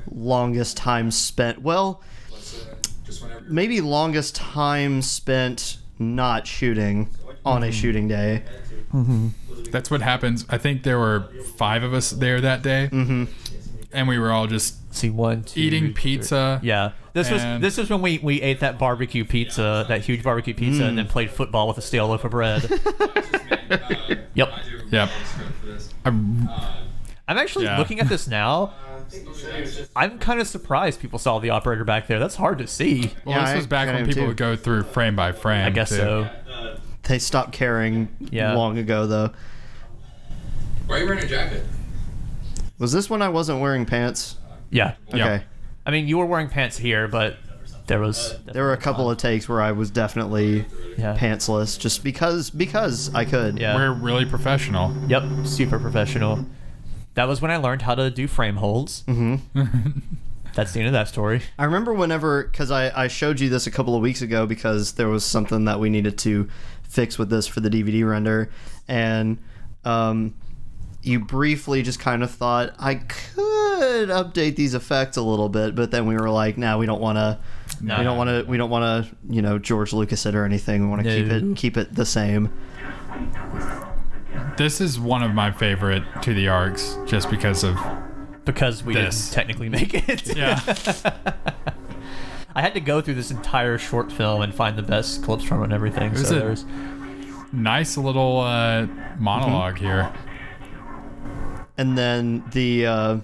longest time spent. Well, maybe longest time spent not shooting on a shooting day. That's what happens. I think there were 5 of us there that day, and we were all just See, 1, 2, eating 3. pizza. Yeah, this And- was when we ate that barbecue pizza, that huge barbecue pizza, and then played football with a stale loaf of bread. Yep. Yep. I'm actually Yeah. looking at this now. I'm kind of surprised people saw the operator back there. That's hard to see. Well, Yeah, this I was back kinda when am people too. would go through frame by frame. I guess too. so. They stopped caring Yeah. long ago, though. Why are you wearing a jacket? Was this when I wasn't wearing pants? Yeah. Yep. Okay. I mean, you were wearing pants here, but there was. There were a couple of takes where I was definitely Yeah. pantsless, just because I could. Yeah. We're really professional. Yep. Super professional. That was when I learned how to do frame holds. That's the end of that story. I remember because I showed you this a couple of weeks ago because there was something that we needed to fix with this for the DVD render, and you briefly just kind of thought I could update these effects a little bit, but then we were like, "No, we don't want to. No. We don't want to. George Lucas it or anything. We want to No. keep it the same." This is one of my favorite To the Arks, just because of Because we This. didn't technically make it. yeah. I had to go through this entire short film and find the best clips from it and everything. was So a- there's Nice little monologue here. And then the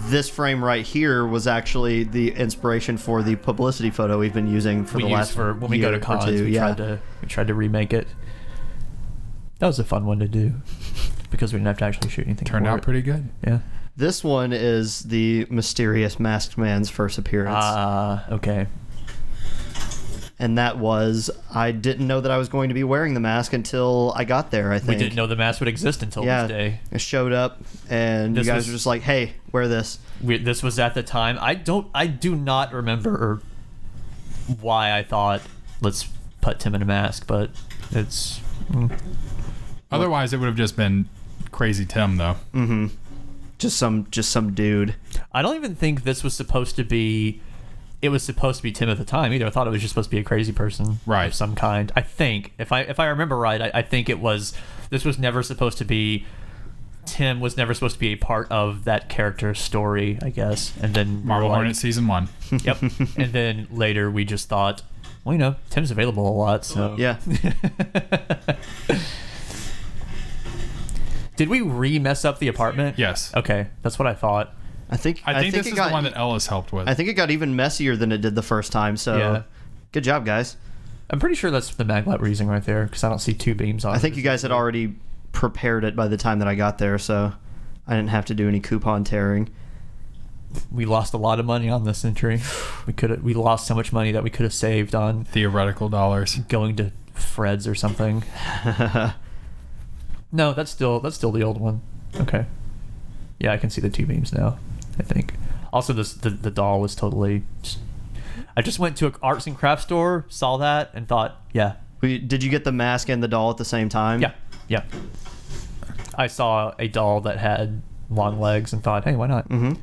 this frame right here was actually the inspiration for the publicity photo we've been using for we the use last for when we go to year or cons. two. We tried to remake it. That was a fun one to do because we didn't have to actually shoot anything. Turned for out it. pretty good. Yeah. This one is the mysterious masked man's first appearance. Okay. And that was, I didn't know that I was going to be wearing the mask until I got there, I think. We didn't know the mask would exist until this day. I showed up and This you guys was- were just like, hey, wear this. This was at the time. I do not remember why I thought let's put Tim in a mask, but it's Otherwise, it would have just been Crazy Tim, though. Mm-hmm. Just some dude. I don't even think this was supposed to be. It was supposed to be Tim at the time either. I thought it was just supposed to be a crazy person Right. of some kind. I think if I remember right, I think it was. This was never supposed to be. Tim was never supposed to be a part of that character's story, I guess. And then we Marvel were like- Hornets Season 1. Yep. And then later we just thought, well, you know, Tim's available a lot, so Yeah. Did we re-mess up the apartment? Yes. Okay, that's what I thought. I think this it is got, the one that Ellis helped with. I think it got even messier than it did the first time, so Yeah. good job, guys. I'm pretty sure that's the mag light we're using right there because I don't see two beams on it. I think you guys had already prepared it by the time that I got there, so I didn't have to do any coupon tearing. We lost a lot of money on this entry. We lost so much money that we could have saved on Theoretical dollars. going to Fred's or something. No, that's still the old one. Okay. Yeah, I can see the two beams now, I think. Also, the doll was totally... I just went to an arts and crafts store, saw that, and thought, yeah. Did you get the mask and the doll at the same time? Yeah. I saw a doll that had long legs and thought, hey, why not? Mm-hmm.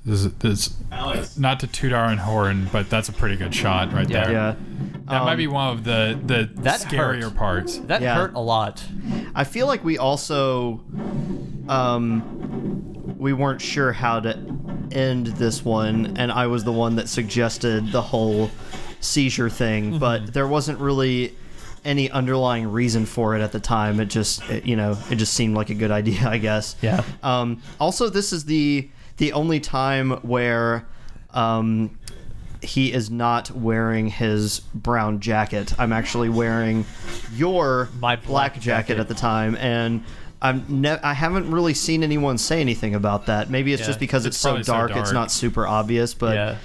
This not to toot our own horn, but that's a pretty good shot right Yeah. there. Yeah. That might be one of the That scarier hurt. parts. That Yeah. hurt a lot. I feel like we also we weren't sure how to end this one, and I was the one that suggested the whole seizure thing, but there wasn't really any underlying reason for it at the time. It just seemed like a good idea, I guess. Yeah. Also, this is the only time where he is not wearing his brown jacket. I'm actually wearing My black jacket at the time, and I haven't really seen anyone say anything about that. Maybe it's Yeah. just because it's so probably so dark, it's dark. not super obvious, but Yeah.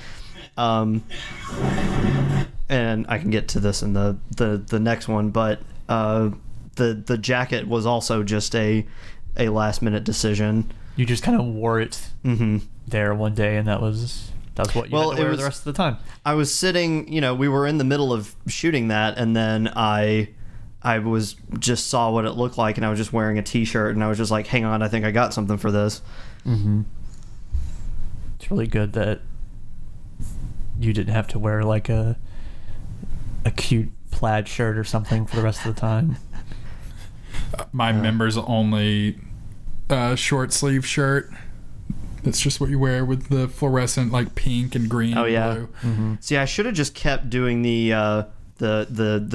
and I can get to this in the next one, but the jacket was also just a last minute decision. You just kind of wore it there one day, and that's what you had to wear the rest of the time. I was sitting, we were in the middle of shooting that, and then I was just saw what it looked like, and I was just wearing a t-shirt, and I was just like, hang on, I think I got something for this. It's really good that you didn't have to wear like a cute plaid shirt or something for the rest of the time. My members only short sleeve shirt. It's just what you wear with the fluorescent like pink and green. Oh, and yeah. blue. See, I should have just kept doing the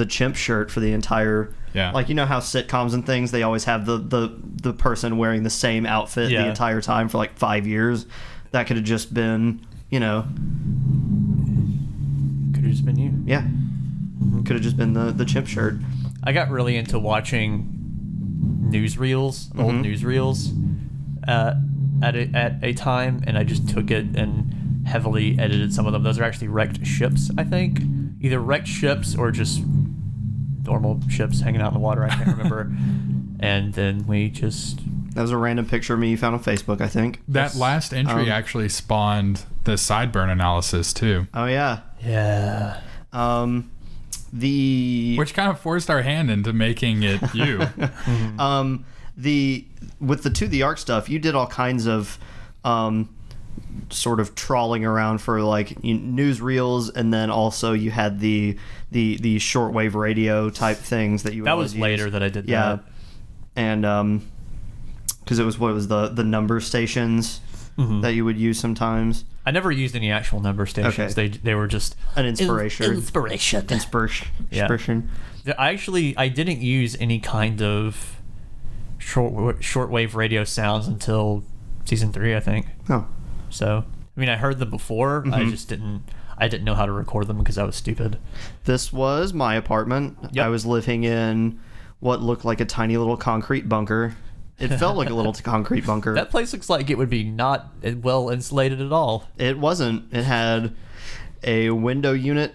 chimp shirt for the entire. Yeah. Like, you know how sitcoms and things, they always have the person wearing the same outfit Yeah. the entire time for like 5 years. That could have just been, Could have just been you. yeah. Could have just been the chimp shirt. I got really into watching newsreels, old newsreels, at a time, and I just took it and heavily edited some of them. Those are actually wrecked ships, I think. Either wrecked ships or just normal ships hanging out in the water. I can't remember. And then we just... That was a random picture of me you found on Facebook, I think. That last entry actually spawned the sideburn analysis too, Oh, yeah. Yeah. which kind of forced our hand into making it you. With the To the Arc stuff, you did all kinds of sort of trawling around for like newsreels, and then also you had the shortwave radio type things that you would That always was use. later that I did Yeah. that. And because it was the number stations. that you would use sometimes. I never used any actual number stations. Okay. They were just An inspiration. Inspiration. Yeah. Inspiration. I didn't use any kind of shortwave radio sounds until season 3, I think. Oh. So, I mean, I heard them before. I just didn't know how to record them because I was stupid. This was my apartment. Yep. I was living in what looked like a tiny little concrete bunker. It felt like a little concrete bunker. That place looks like it would be not well insulated at all. It wasn't. It had a window unit,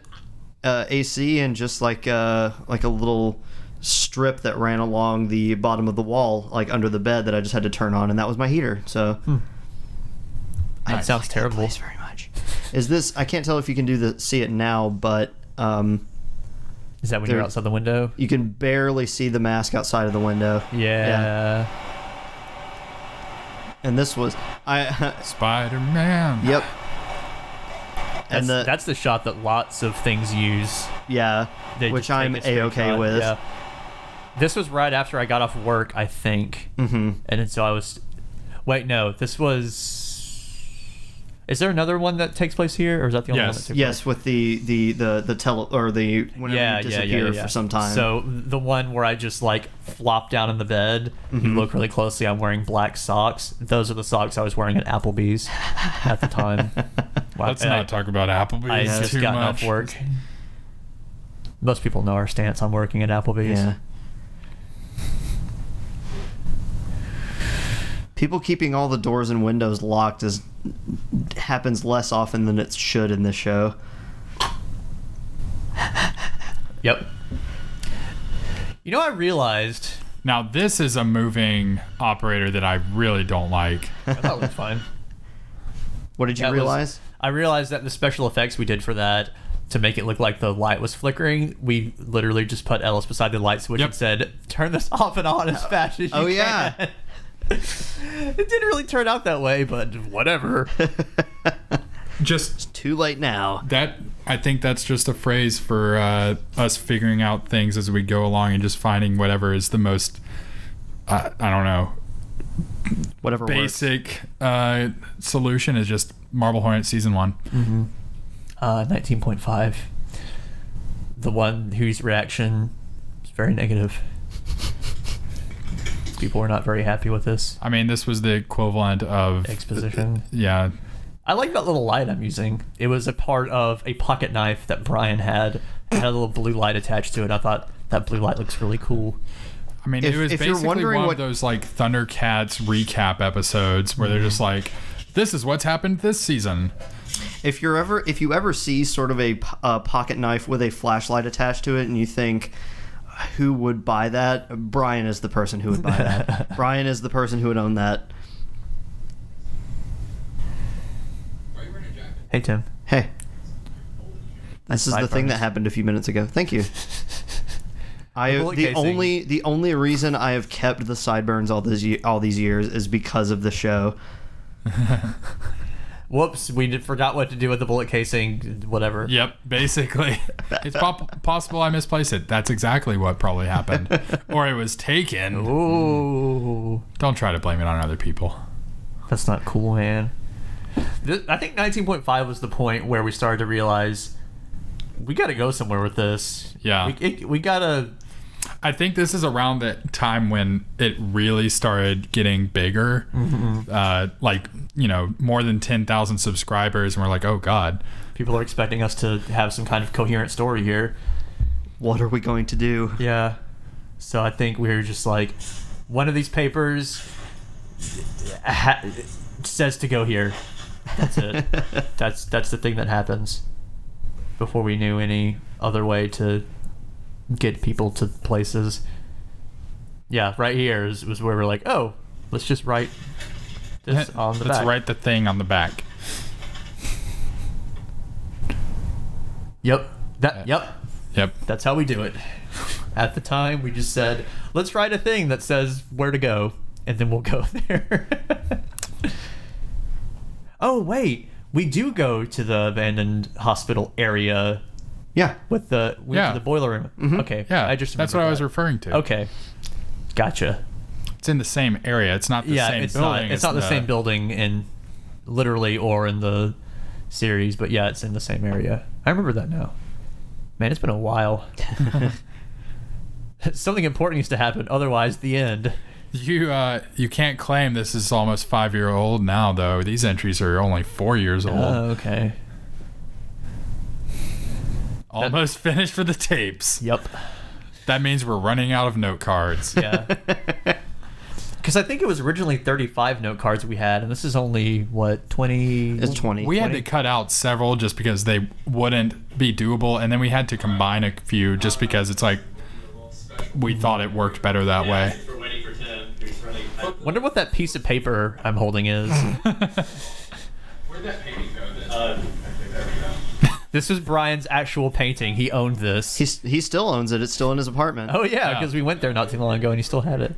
AC, and just like a little strip that ran along the bottom of the wall, like under the bed, that I just had to turn on, and that was my heater. So That sounds terrible. That place very much. Is this? I can't tell if you can see it now, but Is that when you're outside the window? you can barely see the mask outside of the window. Yeah. And this was Spider-Man. Yep. That's, And that's the shot that lots of things use. yeah, They which just take I'm a straight A-okay shot. with. Yeah. This was right after I got off work, I think. Mm-hmm. And then so I was... Wait, no. This was... Is there another one that takes place here? Or is that the only one that takes Yes, with the whenever you disappear for some time. So the one where I just like flop down in the bed, you look really closely, I'm wearing black socks. Those are the socks I was wearing at Applebee's at the time. Wow. Let's not talk about Applebee's I just too gotten much. off work. Most people know our stance on working at Applebee's. Yeah. People keeping all the doors and windows locked happens less often than it should in this show. Yep. You know, I realized... Now, this is a moving operator that I really don't like. I thought it was fine. What did you That was- realize? I realized that the special effects we did for that, to make it look like the light was flickering, we literally just put Ellis beside the light switch and said, turn this off and on as fast as you can. Yeah. It didn't really turn out that way, but whatever. Just Too late now. that, I think that's just a phrase for us figuring out things as we go along and just finding whatever is the most, I don't know, Whatever works. basic solution is just Marble Hornet Season 1. 19.5. The one whose reaction is very negative. People were not very happy with this I mean, this was the equivalent of... exposition. Yeah. I like that little light I'm using. It was a part of a pocket knife that Brian had. It had a little blue light attached to it. I thought that blue light looks really cool. I mean, If- it was if you're basically wondering one what- of those like Thundercats recap episodes where they're just like, this is what's happened this season. If you ever see sort of a pocket knife with a flashlight attached to it, and you think, who would buy that? Brian is the person who would buy that. Brian is the person who would own that. Why are you wearing a jacket? Hey, Tim. Hey, this is my the thing that premise. happened a few minutes ago. Thank you. bullet The casing. only reason I have kept the sideburns all these years is because of the show. Whoops, we forgot what to do with the bullet casing, whatever. Yep, basically. It's possible I misplaced it. That's exactly what probably happened. Or it was taken. Ooh. Don't try to blame it on other people. That's not cool, man. I think 19.5 was the point where we started to realize we got to go somewhere with this. Yeah. We got to... I think this is around the time when it really started getting bigger. Like, more than 10,000 subscribers. And we're like, oh, God. People are expecting us to have some kind of coherent story here. What are we going to do? Yeah. So I think we were just like, one of these papers says to go here. That's it. that's the thing that happens before we knew any other way to get people to places. Yeah, right here was where we're like, oh, let's just write this on the back. Let's write the thing on the back. Yep. Yep. Yep. That's how we do it. At the time, we just said, let's write a thing that says where to go, and then we'll go there. Oh, wait. We do go to the abandoned hospital area Yeah. with the boiler room. Okay. Yeah, I just that's what I remembered was that. referring to. Okay. Gotcha. It's in the same area. It's not the same it's building. not. It's not the same building in literally or in the series, but yeah, it's in the same area. I remember that now. Man, it's been a while. Something important needs to happen, otherwise the end. You can't claim this is almost 5-year-old now, though. These entries are only 4 years old. Oh, okay. Almost finished for the tapes. Yep. That means we're running out of note cards. Yeah. Because I think it was originally 35 note cards we had, and this is only, what, 20? It's 20. We had to cut out several just because they wouldn't be doable, and then we had to combine a few just because it's like we thought it worked better that way. Wonder what that piece of paper I'm holding is. Where'd that painting go? This was Brian's actual painting. He owned this. He still owns it. It's still in his apartment. Oh, yeah, because we went there not too long ago, and he still had it.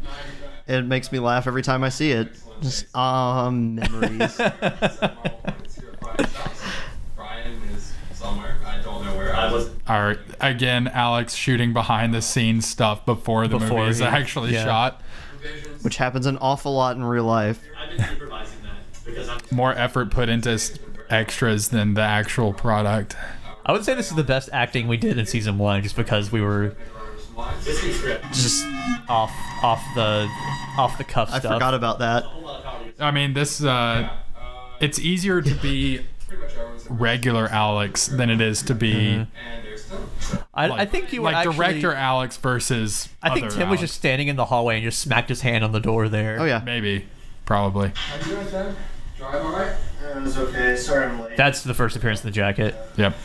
It makes me laugh every time I see it. Just, memories. Brian is somewhere. I don't know where. I was. All right, again, Alex shooting behind the scenes stuff before the movie is actually shot. Which happens an awful lot in real life. I've been supervising that because I'm More effort put into extras than the actual product. I would say this is the best acting we did in season 1, just because we were just off the cuff I stuff. forgot about that. I mean, this it's easier to be regular Alex than it is to be I think you were like actually, director Alex versus I think other Tim was Alex. just standing in the hallway and just smacked his hand on the door there. Oh, yeah. Maybe, probably. How you doing, Tim? Drive all right? It was okay. Sorry I'm late. That's the first appearance in the jacket. Yep.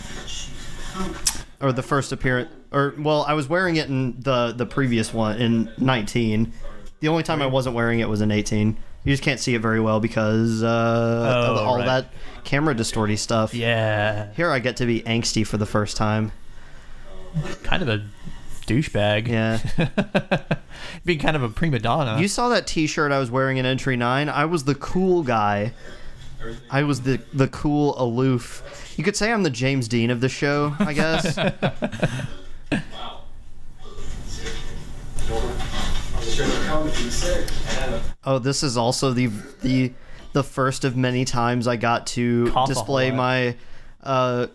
Or the first appearance. Or, well, I was wearing it in the previous one, in 19. The only time I wasn't wearing it was in 18. You just can't see it very well because of all right. that camera distorty stuff. Yeah. Here I get to be angsty for the first time. Kind of a douchebag. Yeah. Being kind of a prima donna. You saw that t-shirt I was wearing in entry 9? I was the cool guy. I was the cool aloof. You could say I'm the James Dean of the show, I guess. Wow. Oh, this is also the first of many times I got to Cough a display whole my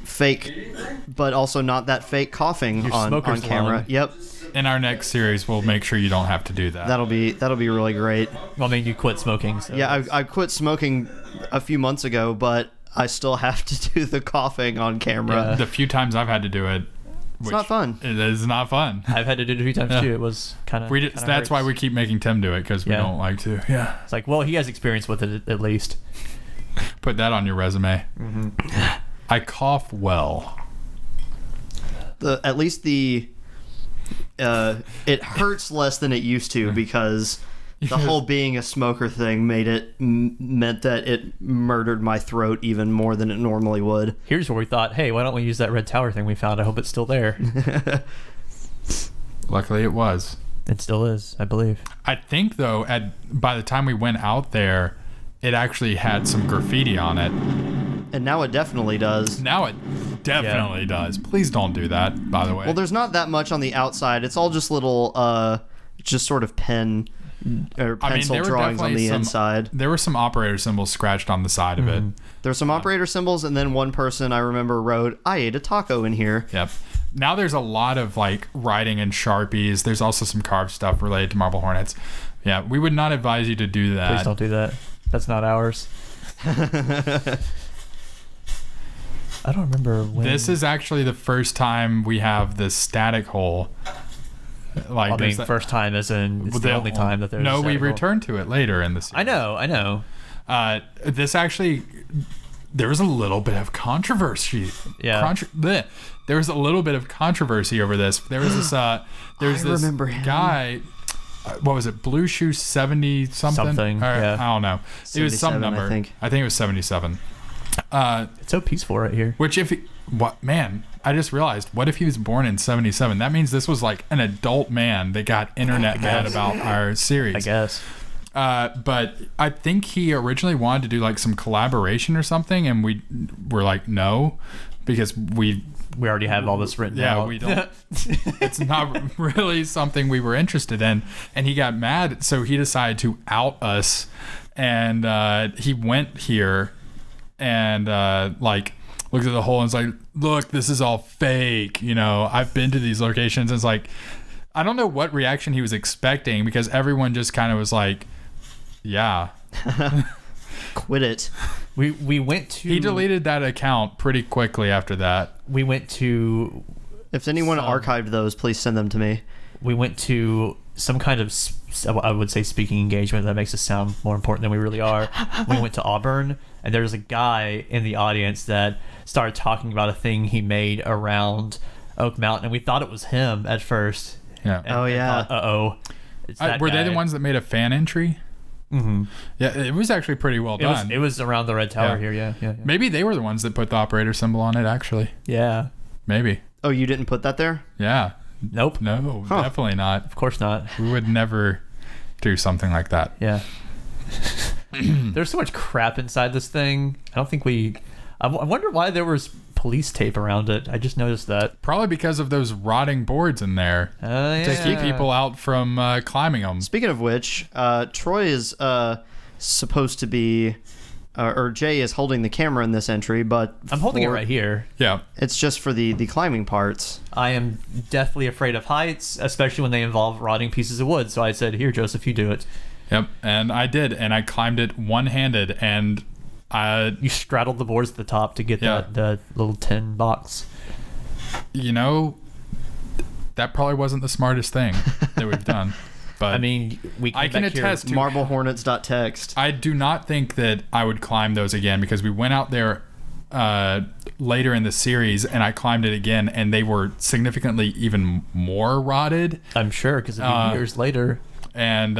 fake, but also not that fake coughing Your on smoker's camera. lung. Yep, In our next series, we'll make sure you don't have to do that. that'll be really great. Well, I mean, you quit smoking. So Yeah, I quit smoking a few months ago, but I still have to do the coughing on camera. Yeah. The few times I've had to do it, It's not fun. It is not fun. I've had to do it a few times too. It was kind of. That's why we keep making Tim do it, because we Yeah. don't like to. Yeah. It's like, well, he has experience with it at least. Put that on your resume. I cough well. At least it hurts less than it used to because the whole being a smoker thing meant that it murdered my throat even more than it normally would. Here's where we thought, hey, why don't we use that red tower thing we found? I hope it's still there. Luckily, it was. It still is, I believe. I think though, by the time we went out there, it actually had some graffiti on it. And now it definitely does. Now it definitely does. Please don't do that, by the way. Well, there's not that much on the outside. It's all just little, just sort of pen or pencil there were drawings on definitely the inside. There were some operator symbols scratched on the side of it. There's some operator symbols, and then one person I remember wrote, "I ate a taco in here." Yep. Now there's a lot of like writing in Sharpies. There's also some carved stuff related to Marble Hornets. Yeah, we would not advise you to do that. Please don't do that. That's not ours. I don't remember when. This is actually the first time we have this static hole. Like, I mean, there's that- first time as in it's the only time that there's. No, a we static hole. returned to it later in the series. I know. This actually, there was a little bit of controversy. Yeah. There was a little bit of controversy over this. There was this. There's I this remember him. guy. What was it? Blue Shoe 70 something. Something, yeah. I don't know. It was some 77, number. I think. It was 77. It's so peaceful right here. Which what man? I just realized. What if he was born in 77? That means this was like an adult man that got internet mad about our series. I guess. But I think he originally wanted to do like some collaboration or something, and we were like, no, because we We already have all this written yeah, out. we don't. It's not really something we were interested in, and he got mad, so he decided to out us and he went here and like looked at the hole and was like, look, this is all fake. You know, I've been to these locations. And it's like, I don't know what reaction he was expecting because everyone just kind of was like, yeah. Quit it. We went to. He deleted that account pretty quickly after that. We went to. If anyone archived those, please send them to me. We went to some kind of, I would say, speaking engagement. That makes us sound more important than we really are. We went to Auburn, and there's a guy in the audience that started talking about a thing he made around Oak Mountain, and we thought it was him at first. Yeah. Uh-oh. Were they the ones that made a fan entry? Mm-hmm. Yeah, it was actually pretty well done. It was around the Red Tower here, yeah. Maybe they were the ones that put the operator symbol on it, actually. Yeah. Maybe. Oh, you didn't put that there? Yeah. Nope. No, definitely not. Of course not. We would never do something like that. Yeah. There's so much crap inside this thing. I don't think I wonder why there was police tape around it. I just noticed that. Probably because of those rotting boards in there to keep people out from climbing them. Speaking of which, Troy is supposed to be, or Jay is holding the camera in this entry, but I'm holding it right here. Yeah. It's just for the climbing parts. I am deathly afraid of heights, especially when they involve rotting pieces of wood. So I said, "Here, Joseph, you do it." Yep, and I did, and I climbed it one-handed, and you straddled the boards at the top to get that little tin box. You know, that probably wasn't the smartest thing that we've done. But I mean, I can attest to marblehornets.txt. I do not think that I would climb those again because we went out there later in the series and I climbed it again and they were significantly even more rotted. I'm sure because of years later. And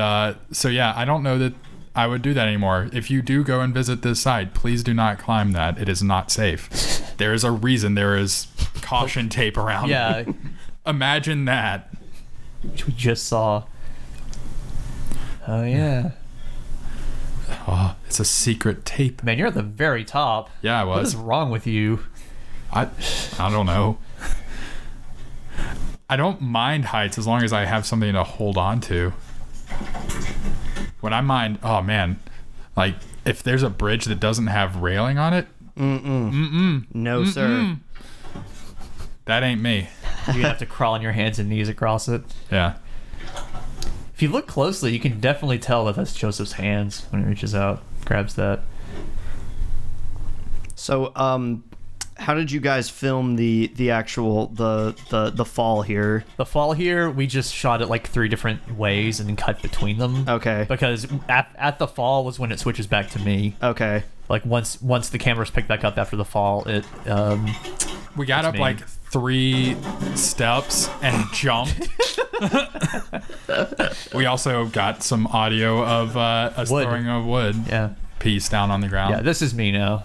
so yeah, I don't know that I would do that anymore. If you do go and visit this site, please do not climb that. It is not safe. There is a reason there is caution tape around. Yeah. Imagine that. Which we just saw. Oh yeah. Oh, it's a secret tape. Man, you're at the very top. Yeah, I was. What is wrong with you? I don't know. I don't mind heights as long as I have something to hold on to. When I mind, oh man, like if there's a bridge that doesn't have railing on it, No, sir. That ain't me. You're gonna have to crawl on your hands and knees across it. Yeah. If you look closely, you can definitely tell that that's Joseph's hands when he reaches out, grabs that. So, how did you guys film the actual the fall here? The fall here, we just shot it like 3 different ways and then cut between them. Okay. Because at the fall was when it switches back to me. Okay. Like once the cameras picked back up after the fall, it We got up me. like 3 steps and jumped. We also got some audio of us Wood. throwing a wood piece down on the ground. Yeah, this is me now.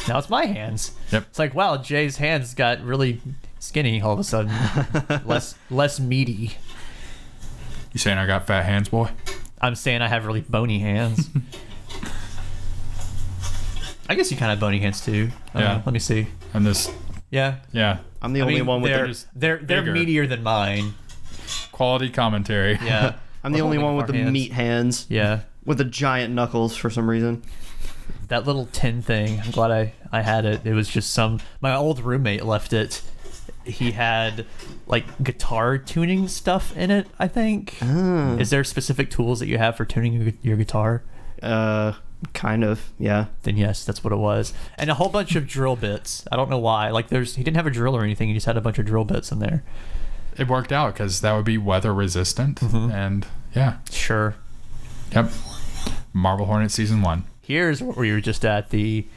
Now it's my hands. Yep. It's like, wow, Jay's hands got really skinny all of a sudden. less meaty. You saying I got fat hands, boy? I'm saying I have really bony hands. I guess you kind of have bony hands too. Yeah. Let me see. And this, Yeah. yeah, I'm the only one with they're bigger. meatier than mine. quality commentary. Yeah. I'm the only one with the meat hands. Yeah. With the giant knuckles for some reason. That little tin thing, I'm glad I had it. It was just my old roommate left it. He had like guitar tuning stuff in it, I think. Is there specific tools that you have for tuning your guitar? Kind of, yeah. Then yes, that's what it was. And a whole bunch of drill bits. I don't know why. Like he didn't have a drill or anything. He just had a bunch of drill bits in there. It worked out because that would be weather resistant. And yeah. Sure. Yep. Marble Hornets season 1. Here's where we were just at the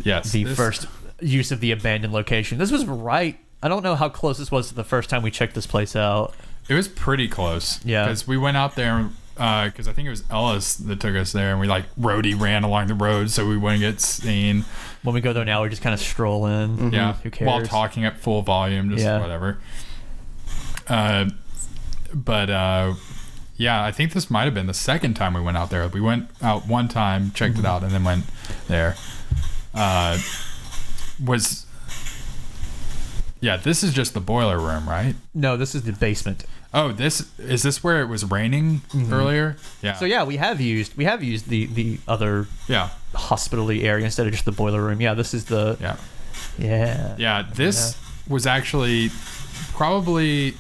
first use of the abandoned location. This was right. I don't know how close this was to the first time we checked this place out. It was pretty close. Yeah. Because we went out there because I think it was Ellis that took us there, and we like roadie ran along the road so we wouldn't get seen. When we go there now, we just kind of stroll in. Yeah. Who cares? While talking at full volume, just whatever. Yeah, I think this might have been the second time we went out there. We went out one time, checked it out, and then went there. This is just the boiler room, right? No, this is the basement. Oh, is this where it was raining earlier? Yeah. So yeah, we have used the other Yeah. hospital-y area instead of just the boiler room. Yeah, this is the Yeah. yeah. This was actually probably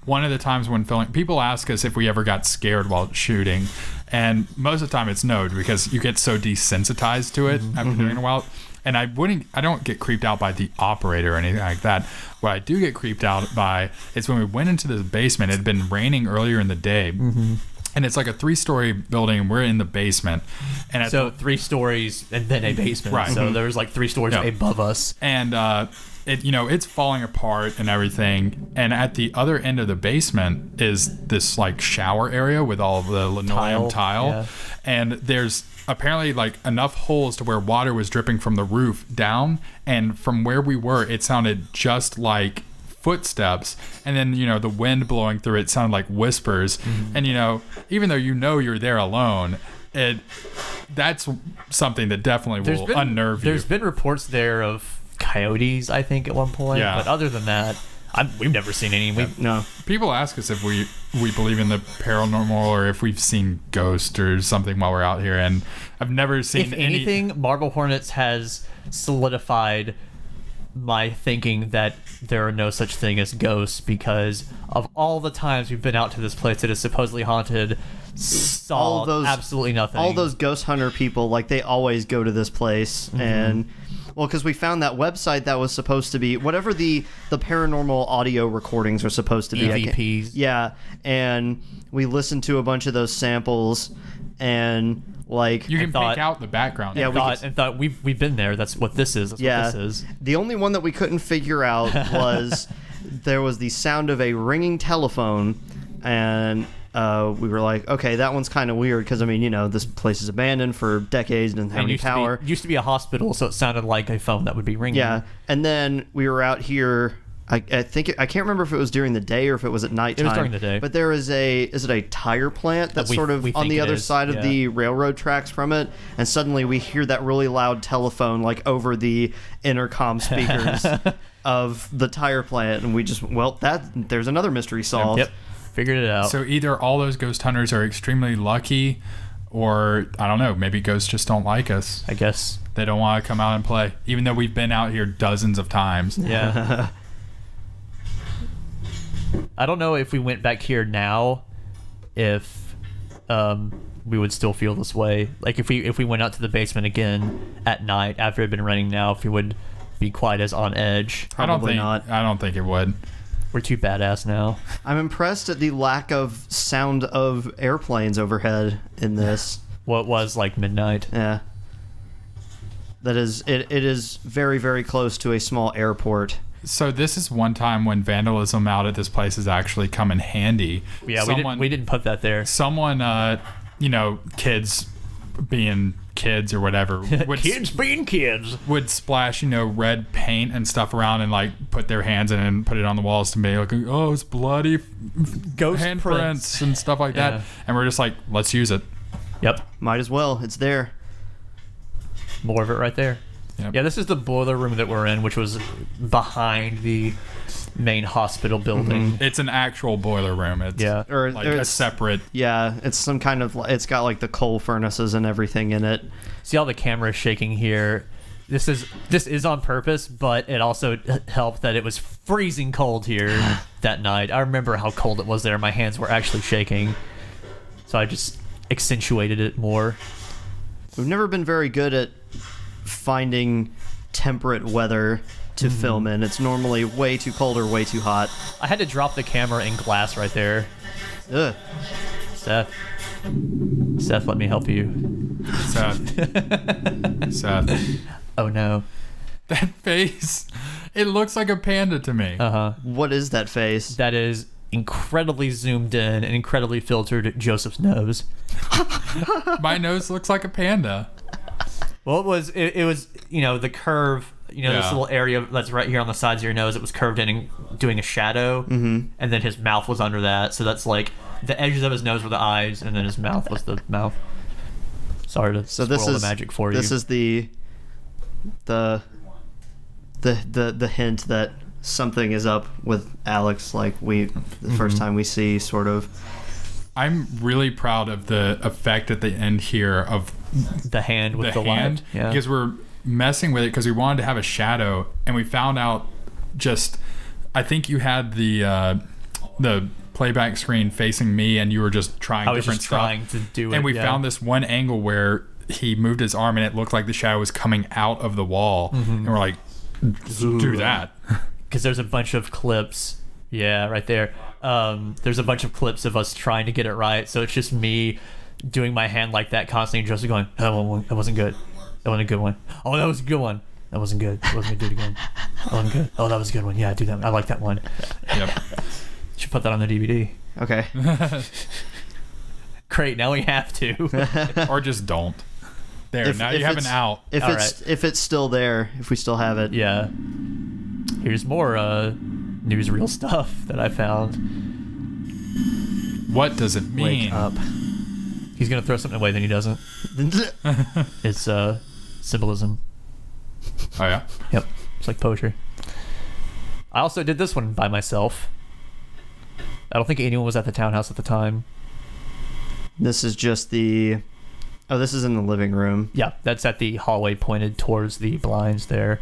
one of the times when filming. People ask us if we ever got scared while shooting, and most of the time it's no, because you get so desensitized to it after doing it a while. And I don't get creeped out by the operator or anything like that. What I do get creeped out by is when we went into this basement. It had been raining earlier in the day. And it's like a 3-story building, and we're in the basement. And So 3 stories and then a basement. Right. So there's like 3 stories above us. And it's falling apart and everything. And at the other end of the basement is this like shower area with all of the linoleum tile. Yeah. And there's apparently like enough holes to where water was dripping from the roof down. And from where we were, it sounded just like footsteps, and then the wind blowing through it sounded like whispers. And even though you're there alone, that's something that definitely will unnerve you. There's been reports there of coyotes, I think, at one point. Yeah. But other than that, we've never seen any. No. People ask us if we believe in the paranormal or if we've seen ghosts or something while we're out here, and I've never seen If anything, Marble Hornets has solidified my thinking that there are no such thing as ghosts, because of all the times we've been out to this place that is supposedly haunted, saw absolutely nothing. All those ghost hunter people, like, they always go to this place. And well, because we found that website that was supposed to be whatever the paranormal audio recordings are supposed to be. EVPs. Yeah, and we listened to a bunch of those samples, and like you can pick out the background. Yeah, and thought we've been there. That's what this is. That's what this is. The only one that we couldn't figure out was there was the sound of a ringing telephone, and we were like, okay, that one's kind of weird, because I mean, this place is abandoned for decades and doesn't have any power. Used to be a hospital, so it sounded like a phone that would be ringing. Yeah, and then we were out here. I think I can't remember if it was during the day or if it was at nighttime. It was during the day. But there is is it a tire plant that's sort of on the other side of the railroad tracks from it, and suddenly we hear that really loud telephone like over the intercom speakers of the tire plant, and we just there's another mystery solved. Yep, figured it out. So either all those ghost hunters are extremely lucky, or I don't know, maybe ghosts just don't like us. I guess they don't want to come out and play, even though we've been out here dozens of times. Yeah. I don't know if we went back here now, if we would still feel this way. Like if we went out to the basement again at night after it had been raining now, if we would be quite as on edge. Probably not. I don't think it would. We're too badass now. I'm impressed at the lack of sound of airplanes overhead in this. What was like midnight. Yeah. That is, it is very, very close to a small airport. So this is one time when vandalism out at this place has actually come in handy. Yeah, we didn't put that there. Someone, kids being kids or whatever. Kids being kids. Would splash, red paint and stuff around and like put their hands in it and put it on the walls to be like, oh, it's bloody ghost handprints and stuff like that. And we're just like, let's use it. Yep. Might as well. It's there. More of it right there. Yep. Yeah, this is the boiler room that we're in, which was behind the main hospital building. It's an actual boiler room. It's like a separate. Yeah, it's some kind of. It's got like the coal furnaces and everything in it. See how the camera is shaking here. This is on purpose, but it also helped that it was freezing cold here that night. I remember how cold it was there. My hands were actually shaking, so I just accentuated it more. We've never been very good at finding temperate weather to film in. It's normally way too cold or way too hot. I had to drop the camera in glass right there. Ugh. Seth, let me help you. Seth. Oh no. That face. It looks like a panda to me. What is that face? That is incredibly zoomed in and incredibly filtered Joseph's nose. My nose looks like a panda. Well, it was the curve, this little area that's right here on the sides of your nose. It was curved in and doing a shadow, and then his mouth was under that. So that's like the edges of his nose were the eyes, and then his mouth was the mouth. Sorry to spoil the magic for you. This is the hint that something is up with Alex. Like the first time we see, sort of. I'm really proud of the effect at the end here of the hand with the hand, light. Yeah. because we're messing with it because we wanted to have a shadow, and we found out I think you had the playback screen facing me, and you were just trying different stuff. Trying to do it, and we found this one angle where he moved his arm, and it looked like the shadow was coming out of the wall, and we're like, do that. Because there's a bunch of clips. Yeah, right there. There's a bunch of clips of us trying to get it right, so it's just me doing my hand like that constantly, and just going, that wasn't good. That wasn't a good one. Oh, that was a good one. That wasn't good. I wasn't gonna do it again. That wasn't good. Oh, that was a good one. Yeah, do that. I like that one. Yep. Should put that on the DVD. Okay. Great. Now we have to. Or just don't. There. Now you have an out. If it's still there, if we still have it. Yeah. Here's more newsreel stuff that I found. What does it mean? Wake up. He's gonna throw something away, then he doesn't. It's symbolism. Oh yeah. Yep. It's like poetry. I also did this one by myself. I don't think anyone was at the townhouse at the time. This is just the... Oh, this is in the living room. Yeah, that's at the hallway pointed towards the blinds there.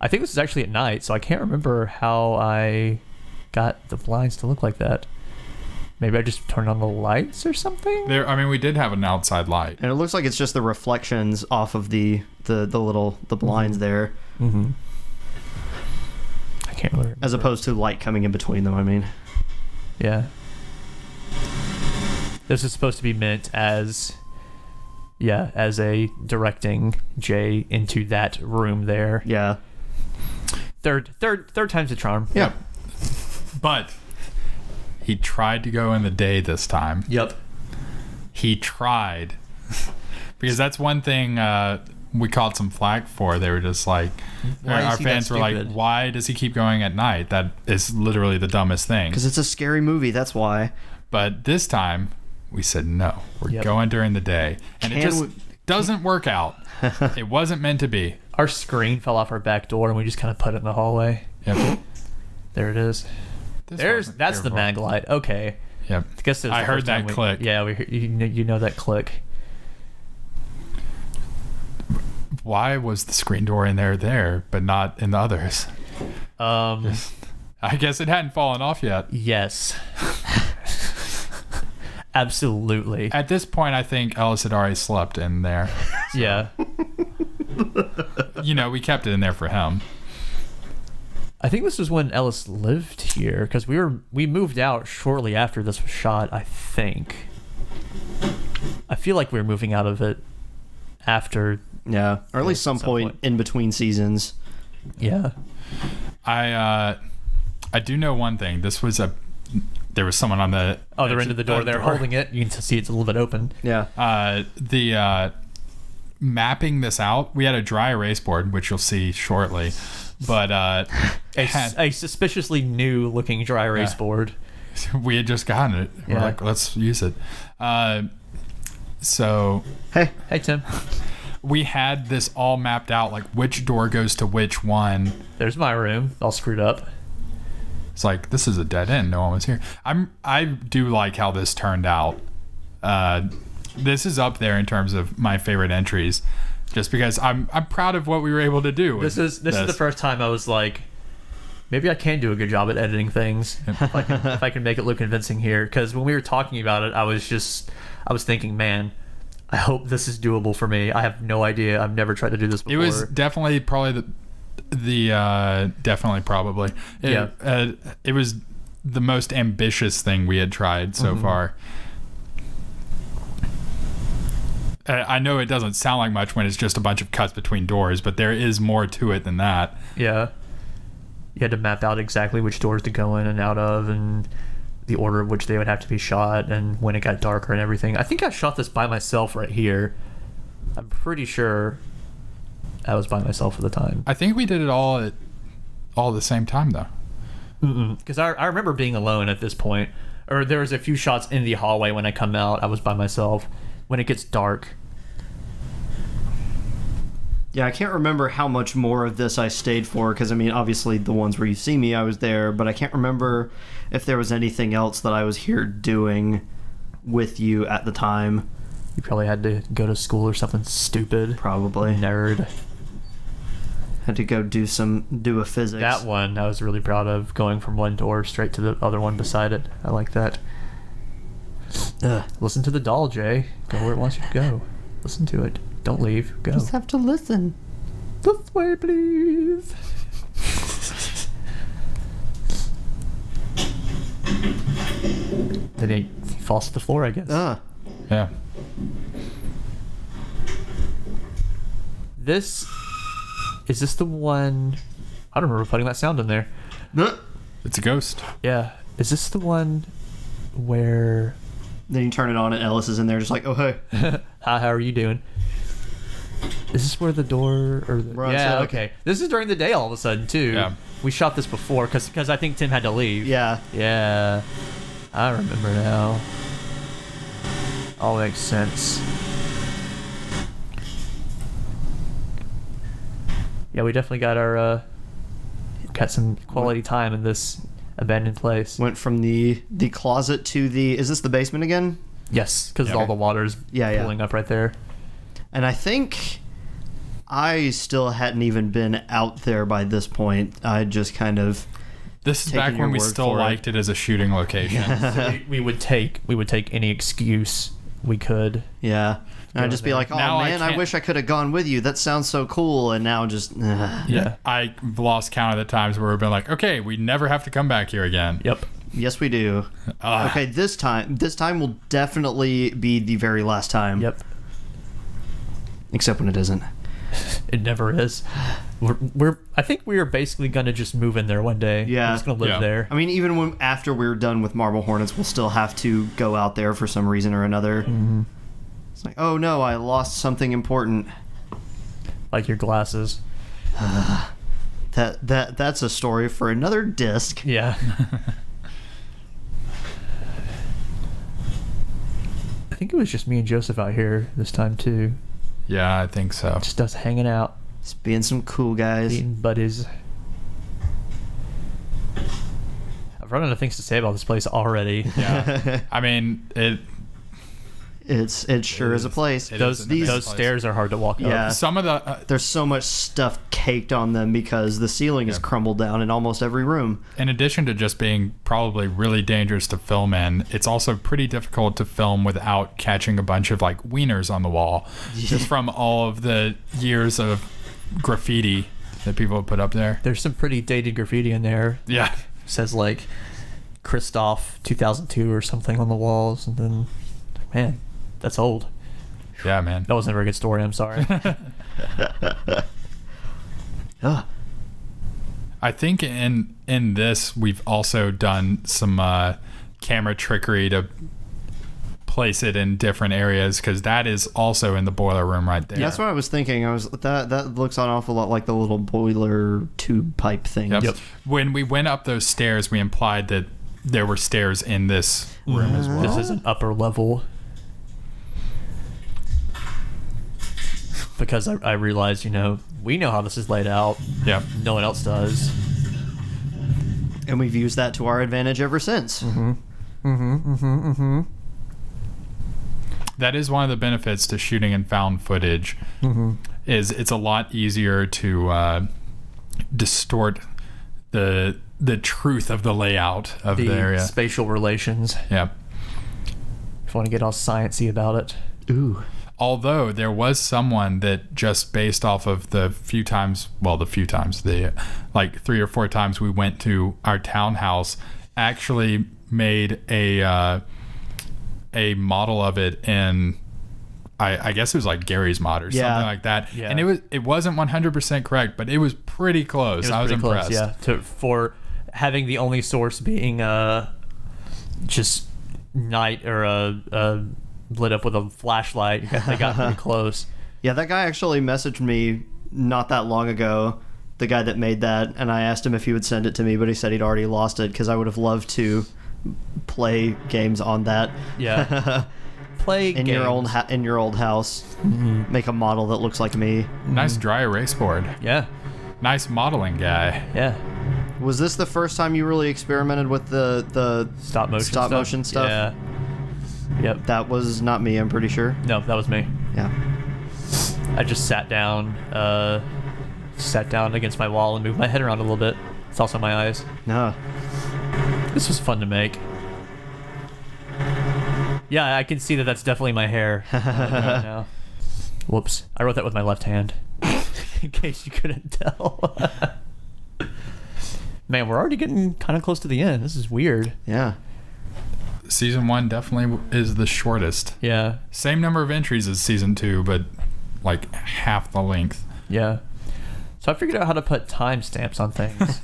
I think this is actually at night, so I can't remember how I got the blinds to look like that. Maybe I just turned on the lights or something? We did have an outside light. And it looks like it's just the reflections off of the blinds there. Mm-hmm. I can't really remember. As opposed to light coming in between them, I mean. Yeah. This is supposed to be meant as a directing Jay into that room there. Yeah. Third time's the charm. Yeah. But he tried to go in the day this time. Yep. He tried. Because that's one thing we caught some flack for. They were just like, our fans were like, why does he keep going at night? That is literally the dumbest thing. Because it's a scary movie, that's why. But this time, we said, no, we're going during the day. And it just doesn't work out. It wasn't meant to be. Our screen fell off our back door, and we just kind of put it in the hallway. Yep. There it is. That's the mag light. Okay. Yep. I guess I heard that click. Yeah, you know that click. Why was the screen door in there, but not in the others? I guess it hadn't fallen off yet. Yes. Absolutely. At this point, I think Ellis had already slept in there. So. Yeah. We kept it in there for him. I think this was when Ellis lived here, because we moved out shortly after this was shot, I think. I feel like we were moving out of it after. Yeah, or at least some point in between seasons. Yeah. I do know one thing. There was someone on the other end of the door there holding it. You can see it's a little bit open. Yeah. Mapping this out, we had a dry erase board, which you'll see shortly. But a suspiciously new looking dry erase board. We had just gotten it. We're like, let's use it. So hey Tim. We had this all mapped out, like which door goes to which one. There's my room, all screwed up. It's like, this is a dead end. No one was here. I do like how this turned out. This is up there in terms of my favorite entries, just because I'm proud of what we were able to do. This is the first time I was like, maybe I can do a good job at editing things if I can make it look convincing here. Because when we were talking about it, I was thinking, man, I hope this is doable for me. I have no idea. I've never tried to do this before. It was definitely probably it was the most ambitious thing we had tried so far. I know it doesn't sound like much when it's just a bunch of cuts between doors, but there is more to it than that. Yeah. You had to map out exactly which doors to go in and out of, and the order of which they would have to be shot, and when it got darker and everything. I think I shot this by myself right here. I'm pretty sure I was by myself at the time. I think we did it all at the same time, though. Because I remember being alone at this point. Or there was a few shots in the hallway when I come out. I was by myself. When it gets dark. Yeah, I can't remember how much more of this I stayed for, because, I mean, obviously the ones where you see me, I was there, but I can't remember if there was anything else that I was here doing with you at the time. You probably had to go to school or something stupid. Probably. Nerd. Had to go do a physics. That one I was really proud of, going from one door straight to the other one beside it. I like that. Listen to the doll, Jay. Go where it wants you to go. Listen to it. Don't leave. Go. Just have to listen. This way, please. Then he falls to the floor, I guess. Yeah. Is this the one? I don't remember putting that sound in there. It's a ghost. Yeah. Is this the one where? Then you turn it on and Ellis is in there just like, oh, hey. Hi, how are you doing? Is this where the door or the... We're on Yeah, set. okay. This is during the day all of a sudden, too. Yeah. We shot this before because I think Tim had to leave. Yeah. Yeah. I remember now. All makes sense. Yeah, we definitely got some quality time in this abandoned place. Went from the closet to is this the basement again? Yes, because Yeah. all the water's Yeah. pulling up right there. And I think I still hadn't even been out there by this point. I just kind of... This is Taking back your when we word still for it. liked it as a shooting location. So we would take any excuse we could. Yeah. And I'd just be like, oh, Now I man, I can't- wish I could have gone with you. That sounds so cool. And now just... Yeah. I've lost count of the times where we've been like, okay, we never have to come back here again. Yep. Yes, we do. Ugh. Okay, this time will definitely be the very last time. Yep. Except when it isn't. It never is. I think we are basically gonna just move in there one day. Yeah. We're just gonna live Yeah. there. I mean, even after we're done with Marble Hornets, we'll still have to go out there for some reason or another. Mm-hmm. It's like, oh no, I lost something important. Like your glasses. That's a story for another disc. Yeah. I think it was just me and Joseph out here this time too. Yeah, I think so. Just us hanging out, Just being some cool guys. eating buddies. I've run out of things to say about this place already. Yeah. I mean, it It sure is a place. It Those is an amazing those place. stairs are hard to walk Yeah. up. Some of the There's so much stuff caked on them because the ceiling is Yeah. crumbled down in almost every room. in addition to just being probably really dangerous to film in, it's also pretty difficult to film without catching a bunch of like wieners on the wall, just from all of the years of graffiti that people have put up there. There's some pretty dated graffiti in there. Yeah. Says like Christoph 2002 or something on the walls, and then man, that's old. Yeah, man. That wasn't a very good story. I'm sorry. Ugh. I think in this we've also done some camera trickery to place it in different areas, because that is also in the boiler room right there. Yeah, that's what I was thinking. That looks an awful lot like the little boiler tube pipe thing. Yep. When we went up those stairs, we implied that there were stairs in this room as well. This is an upper level. Because I realized, we know how this is laid out. Yep. No one else does. And we've used that to our advantage ever since. That is one of the benefits to shooting in found footage. Is it's a lot easier to distort the truth of the layout of the area. Spatial relations. Yep. If you want to get all sciencey about it. Ooh. Although there was someone that just based off of the like 3 or 4 times we went to our townhouse, actually made a model of it in I guess it was like Gary's mod or something like that. Yeah. And it wasn't 100% correct, but it was pretty close. I was pretty impressed. Close, yeah. For having the only source being just night or lit up with a flashlight, they got pretty close. Yeah, that guy actually messaged me not that long ago, the guy that made that, and I asked him if he would send it to me, but he said he'd already lost it because I would have loved to play games on that. Yeah. play in games. your old house. Make a model that looks like me. Nice dry erase board. Yeah. Nice modeling guy. Yeah. Was this the first time you really experimented with the Stop motion stuff? Yeah. Yep. That was not me, I'm pretty sure. No, that was me. Yeah. I just sat down against my wall and moved my head around a little bit. It's also my eyes. No. This was fun to make. Yeah, I can see that that's definitely my hair. Right now. Whoops. I wrote that with my left hand. In case you couldn't tell. Man, we're already getting kind of close to the end. This is weird. Yeah. Season 1 definitely is the shortest. Yeah. Same number of entries as season 2, but like half the length. Yeah. So I figured out how to put timestamps on things.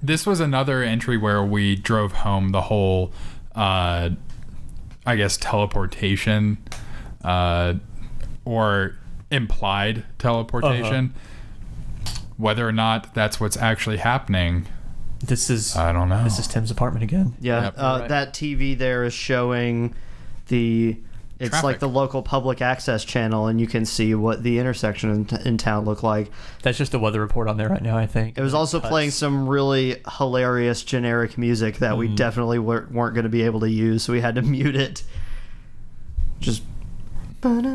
This was another entry where we drove home the whole I guess teleportation or implied teleportation. Whether or not that's what's actually happening, I don't know. This is Tim's apartment again. Yeah. Yep. Right. That TV there is showing it's Traffic. like the local public access channel, and you can see what the intersection in town look like. That's just a weather report on there right now, I think. It was also playing some really hilarious generic music that we definitely weren't going to be able to use, so we had to mute it. Just. Yeah.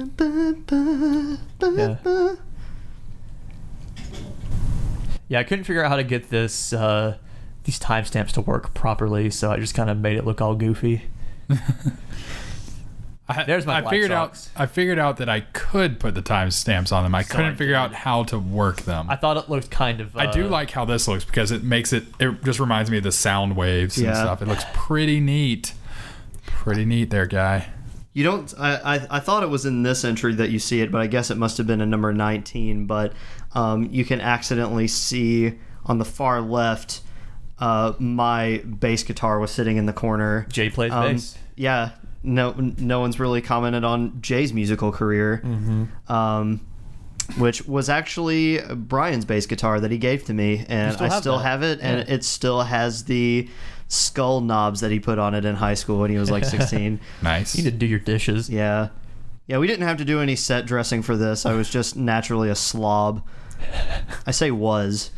Yeah, I couldn't figure out how to get these timestamps to work properly, so I just kind of made it look all goofy. There's my Black Sox. I figured out that I could put the timestamps on them. I couldn't figure out how to work them. I thought it looked kind of... I do like how this looks because it just reminds me of the sound waves and stuff. It looks pretty neat. Pretty neat there, guy. You don't... I thought it was in this entry that you see it, but I guess it must have been in number 19, but you can accidentally see on the far left my bass guitar was sitting in the corner. Jay plays bass. Yeah. No one's really commented on Jay's musical career, which was actually Brian's bass guitar that he gave to me, and I still have it, and it still has the skull knobs that he put on it in high school when he was like 16. Nice. You need to do your dishes. Yeah, we didn't have to do any set dressing for this. I was just naturally a slob. I say was.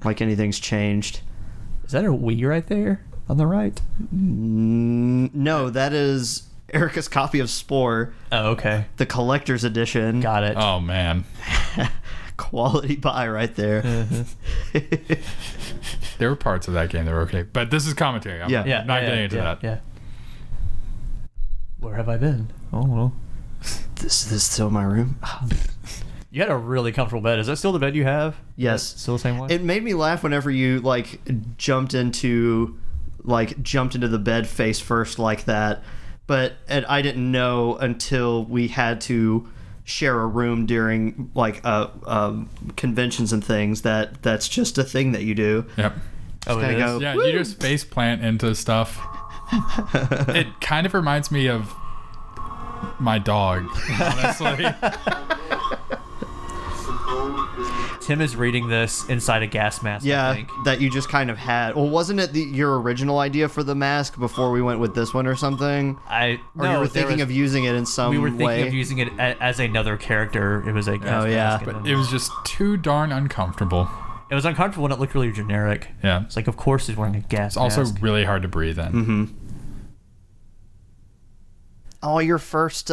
Like anything's changed. Is that a Wii right there on the right? No, that is Erica's copy of Spore. Oh, okay. The collector's edition. Got it. Oh, man. Quality buy right there. There were parts of that game that were okay. But this is commentary. I'm not getting into that. Yeah. Where have I been? Oh, well. This is still my room. You had a really comfortable bed. Is that still the bed you have? Yes. Still the same one? It made me laugh whenever you jumped into the bed face first like that. And I didn't know until we had to share a room during conventions and things that's just a thing that you do. Yep. Oh, it is? Go, Yeah, woo! you just face plant into stuff. It kind of reminds me of my dog, honestly. Tim is reading this inside a gas mask, I Yeah, think. that you just kind of had. Well, wasn't it your original idea for the mask before we went with this one or something? Or you were thinking of using it in some way? We were thinking of using it as another character. It was a gas mask. But it was just too darn uncomfortable. It was uncomfortable and it looked really generic. Yeah. It's like, of course he's wearing a gas mask. It's also really hard to breathe in. Mm-hmm. Oh, your first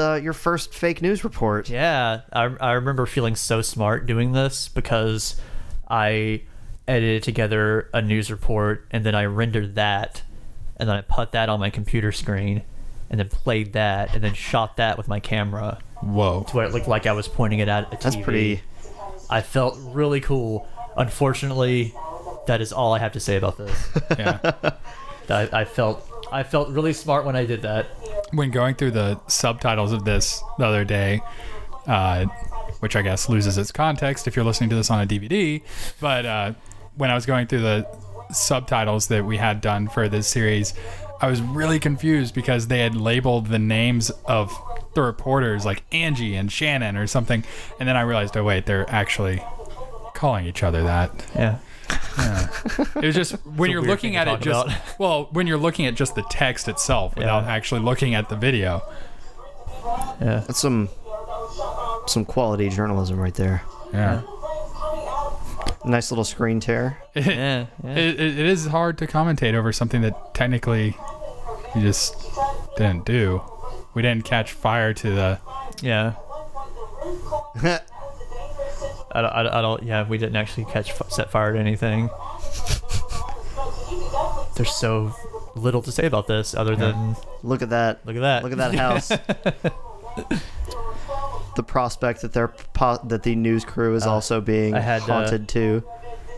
fake news report. Yeah, I remember feeling so smart doing this because I edited together a news report and then I rendered that and then I put that on my computer screen and then played that and then shot that with my camera Whoa. to where it looked like I was pointing it at a TV. That's pretty... I felt really cool. Unfortunately, that is all I have to say about this. Yeah. I felt really smart when I did that. When going through the subtitles of this the other day, which I guess loses its context if you're listening to this on a DVD, but when I was going through the subtitles that we had done for this series, I was really confused because they had labeled the names of the reporters like Angie and Shannon or something, and then I realized, oh wait, they're actually calling each other that. Yeah. Yeah. It was just when you're weird looking thing to at it, talk just about. well, when you're looking at just the text itself without Yeah. actually looking at the video. Yeah. That's some quality journalism right there. Yeah. Nice little screen tear. Yeah. Yeah. It is hard to commentate over something that technically you just didn't do. We didn't catch fire to the. Yeah. I don't. Yeah, we didn't actually set fire to anything. There's so little to say about this other than Look at that. look at that. Look at that house. The prospect that that the news crew is also being I had, haunted too.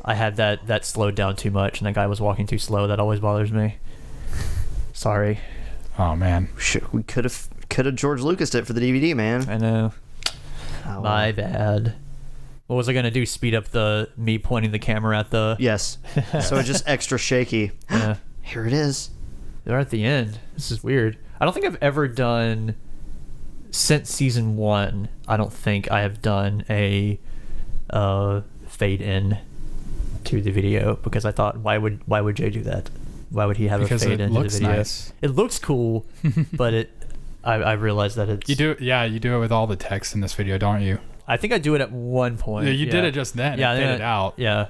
I had that slowed down too much, and that guy was walking too slow. That always bothers me. Sorry. Oh man. We could have George Lucased it for the DVD, man. I know. Oh, My well. bad. What was I gonna do? Speed up me pointing the camera at the. Yes. So it's just extra shaky. Yeah. Here it is. They're at the end. This is weird. I don't think I've ever done since season 1. I don't think I have done a fade in to the video because I thought why would Jay do that? Why would he have Because a fade it into the looks video? nice. It looks cool, but I realized that it's You do it with all the text in this video, don't you? I think I do it at one point. Yeah, you did it just then. Yeah, It faded out. Yeah.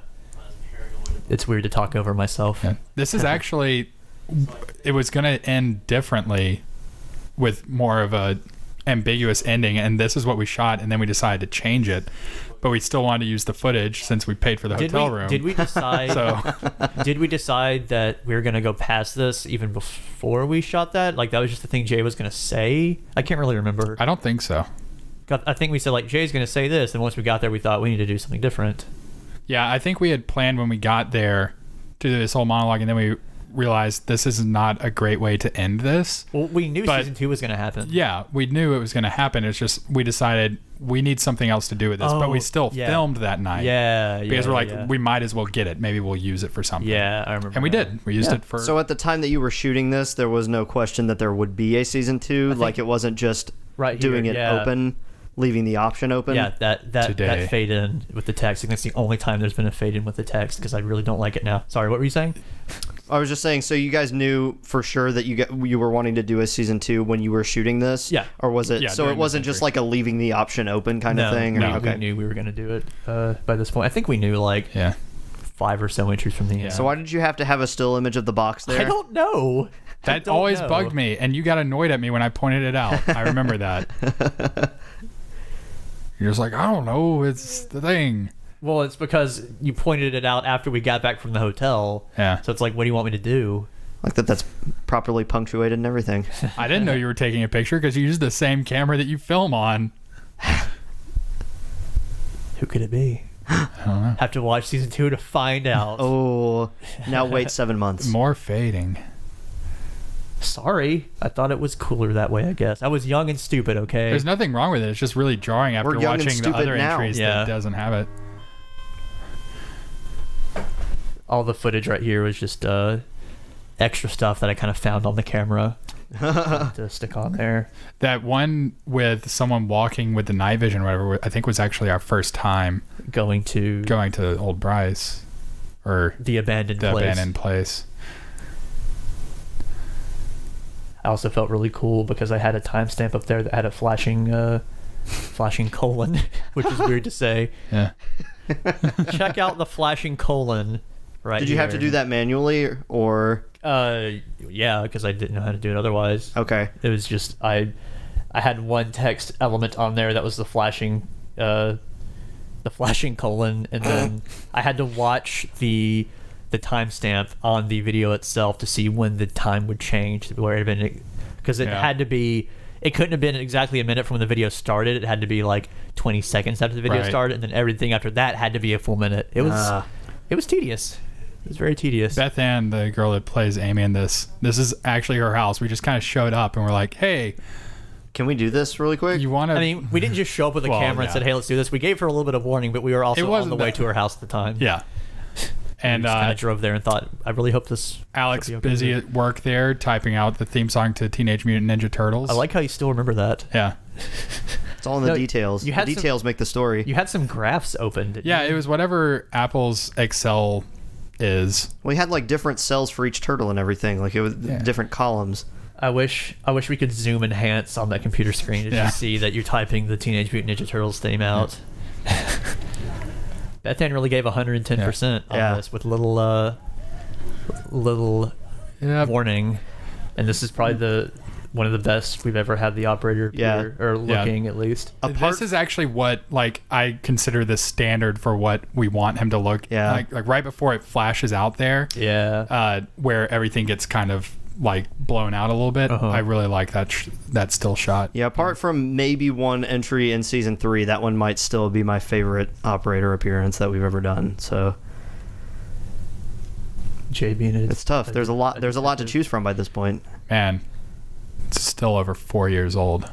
It's weird to talk over myself. Yeah. This is actually, it was going to end differently with more of a ambiguous ending, and this is what we shot, and then we decided to change it, but we still wanted to use the footage since we paid for the hotel room. Did we decide? So Did we decide that we were gonna go past this even before we shot that? Like that was just the thing Jay was gonna say. I can't really remember. I don't think so. I think we said like Jay's gonna say this, and once we got there, we thought we need to do something different. Yeah, I think we had planned when we got there to do this whole monologue, and then we realized this is not a great way to end this. Well, we knew But- season 2 was gonna happen. Yeah, we knew it was going to happen. It's just we decided we need something else to do with this, but we Oh, still yeah. filmed that night. Yeah. Because we're like, yeah. we might as well get it. Maybe we'll use it for something. Yeah, I remember. And we that. did. We used it for. So at the time that you were shooting this, there was no question that there would be a season 2. Like it wasn't just Right here, doing it yeah. open, leaving the option open. Yeah, that Today. fade in with the text. I think that's the only time there's been a fade in with the text because I really don't like it now. Sorry, what were you saying? I was just saying. So you guys knew for sure that you were wanting to do a season 2 when you were shooting this. Yeah. Or was it? Yeah, so during it wasn't this just like a leaving the option open kind of thing. No, Or, okay. we knew we were gonna do it by this point. I think we knew like yeah. 5 or so entries from the end. So why did you have to have a still image of the box there? I don't know. I That don't always know. bugged me, and you got annoyed at me when I pointed it out. I remember that. You're just like, I don't know, it's the thing. Well, it's because you pointed it out after we got back from the hotel. Yeah. So it's like, what do you want me to do? Like that's properly punctuated and everything. I didn't know you were taking a picture because you used the same camera that you film on. Who could it be? I don't know. Have to watch season 2 to find out. Oh, now wait 7 months. More fading. Sorry. I thought it was cooler that way, I guess. I was young and stupid, okay? There's nothing wrong with it. It's just really jarring after We're young and watching the stupid other now. entries Yeah. that doesn't have it. All the footage right here was just extra stuff that I kind of found on the camera to stick on there. That one with someone walking with the night vision or whatever, I think was actually our first time Going to going to Old Bryce or the abandoned the place. abandoned place. I also felt really cool because I had a timestamp up there that had a flashing colon, which is weird to say. Yeah. Check out the flashing colon right Did you have to here. do that manually or? Yeah, because I didn't know how to do it otherwise. Okay. It was just I had one text element on there that was the flashing colon, and then I had to watch the timestamp on the video itself to see when the time would change, where it had been, because it Yeah. had to be. It couldn't have been exactly a minute from when the video started. It had to be like 20 seconds after the video Right. started, and then everything after that had to be a full minute. It was tedious. It was very tedious. Beth Ann, the girl that plays Amy in this is actually her house. We just kind of showed up and we're like, hey, Can we do this really quick? you want to... I mean, we didn't just show up with a Well, camera and yeah. said, "Hey, let's do this." We gave her a little bit of warning, but we were also It on wasn't the way that- to her house at the time. Yeah. And we just kind of drove there and thought, "I really hope this." Alex should be okay busy with it." at work there typing out the theme song to Teenage Mutant Ninja Turtles. I like how you still remember that. Yeah. It's all in the No, details. you The had some- details make the story. You had some graphs open. Didn't Yeah, you? it was whatever Apple's Excel is. We had like different cells for each turtle and everything. Like it was different columns. I wish we could zoom enhance on that computer screen to Yeah. just see that you're typing the Teenage Mutant Ninja Turtles theme out. Bethany really gave 110% on Yeah. this with little Yeah. warning, and this is probably one of the best we've ever had the operator appear, or looking at least. This is actually what I consider the standard for what we want him to look. Yeah. Like right before it flashes out there. Yeah. Where everything gets kind of like blown out a little bit. Uh-huh. I really like that still shot. Yeah, apart from maybe one entry in season 3, that one might still be my favorite operator appearance that we've ever done. So Jay being it's tough. There's a lot to choose from by this point. Man, it's still over 4 years old.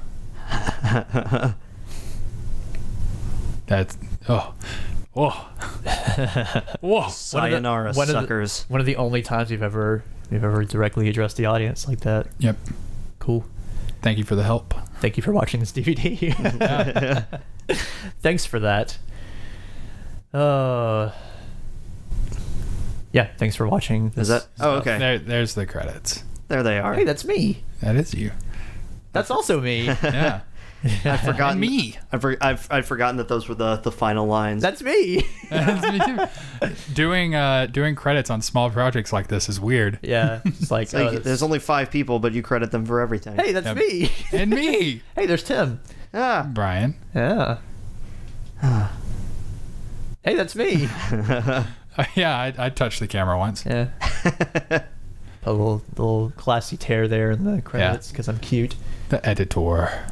That's whoa. Sayonara, suckers. One of the only times we've ever directly addressed the audience like that. Yep. Cool. Thank you for the help. Thank you for watching this DVD. Thanks for that. Yeah, thanks for watching. Is that? Oh, okay. There's the credits. There they are. Hey, that's me. That is you. That's also me. Yeah. I've forgotten And me. I've forgotten that those were the final lines. That's me. That's me too. Doing credits on small projects like this is weird. Yeah, it's like, It's like, there's only 5 people, but you credit them for everything. hey, that's Yep. me. And me. Hey, there's Tim. Ah. Brian. Yeah. Hey, that's me. Yeah, I touched the camera once. Yeah. A little classy tear there in the credits because I'm cute. The editor.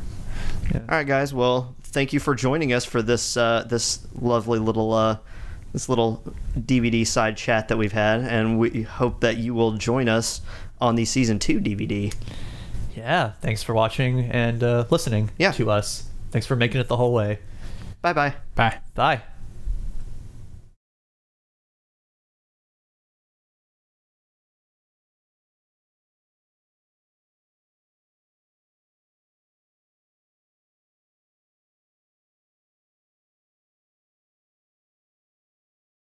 All right, guys. Well, thank you for joining us for this this lovely little this little DVD side chat that we've had, and we hope that you will join us on the season 2 DVD. Yeah. Thanks for watching and listening to us. Thanks for making it the whole way. Bye bye. Bye. Bye.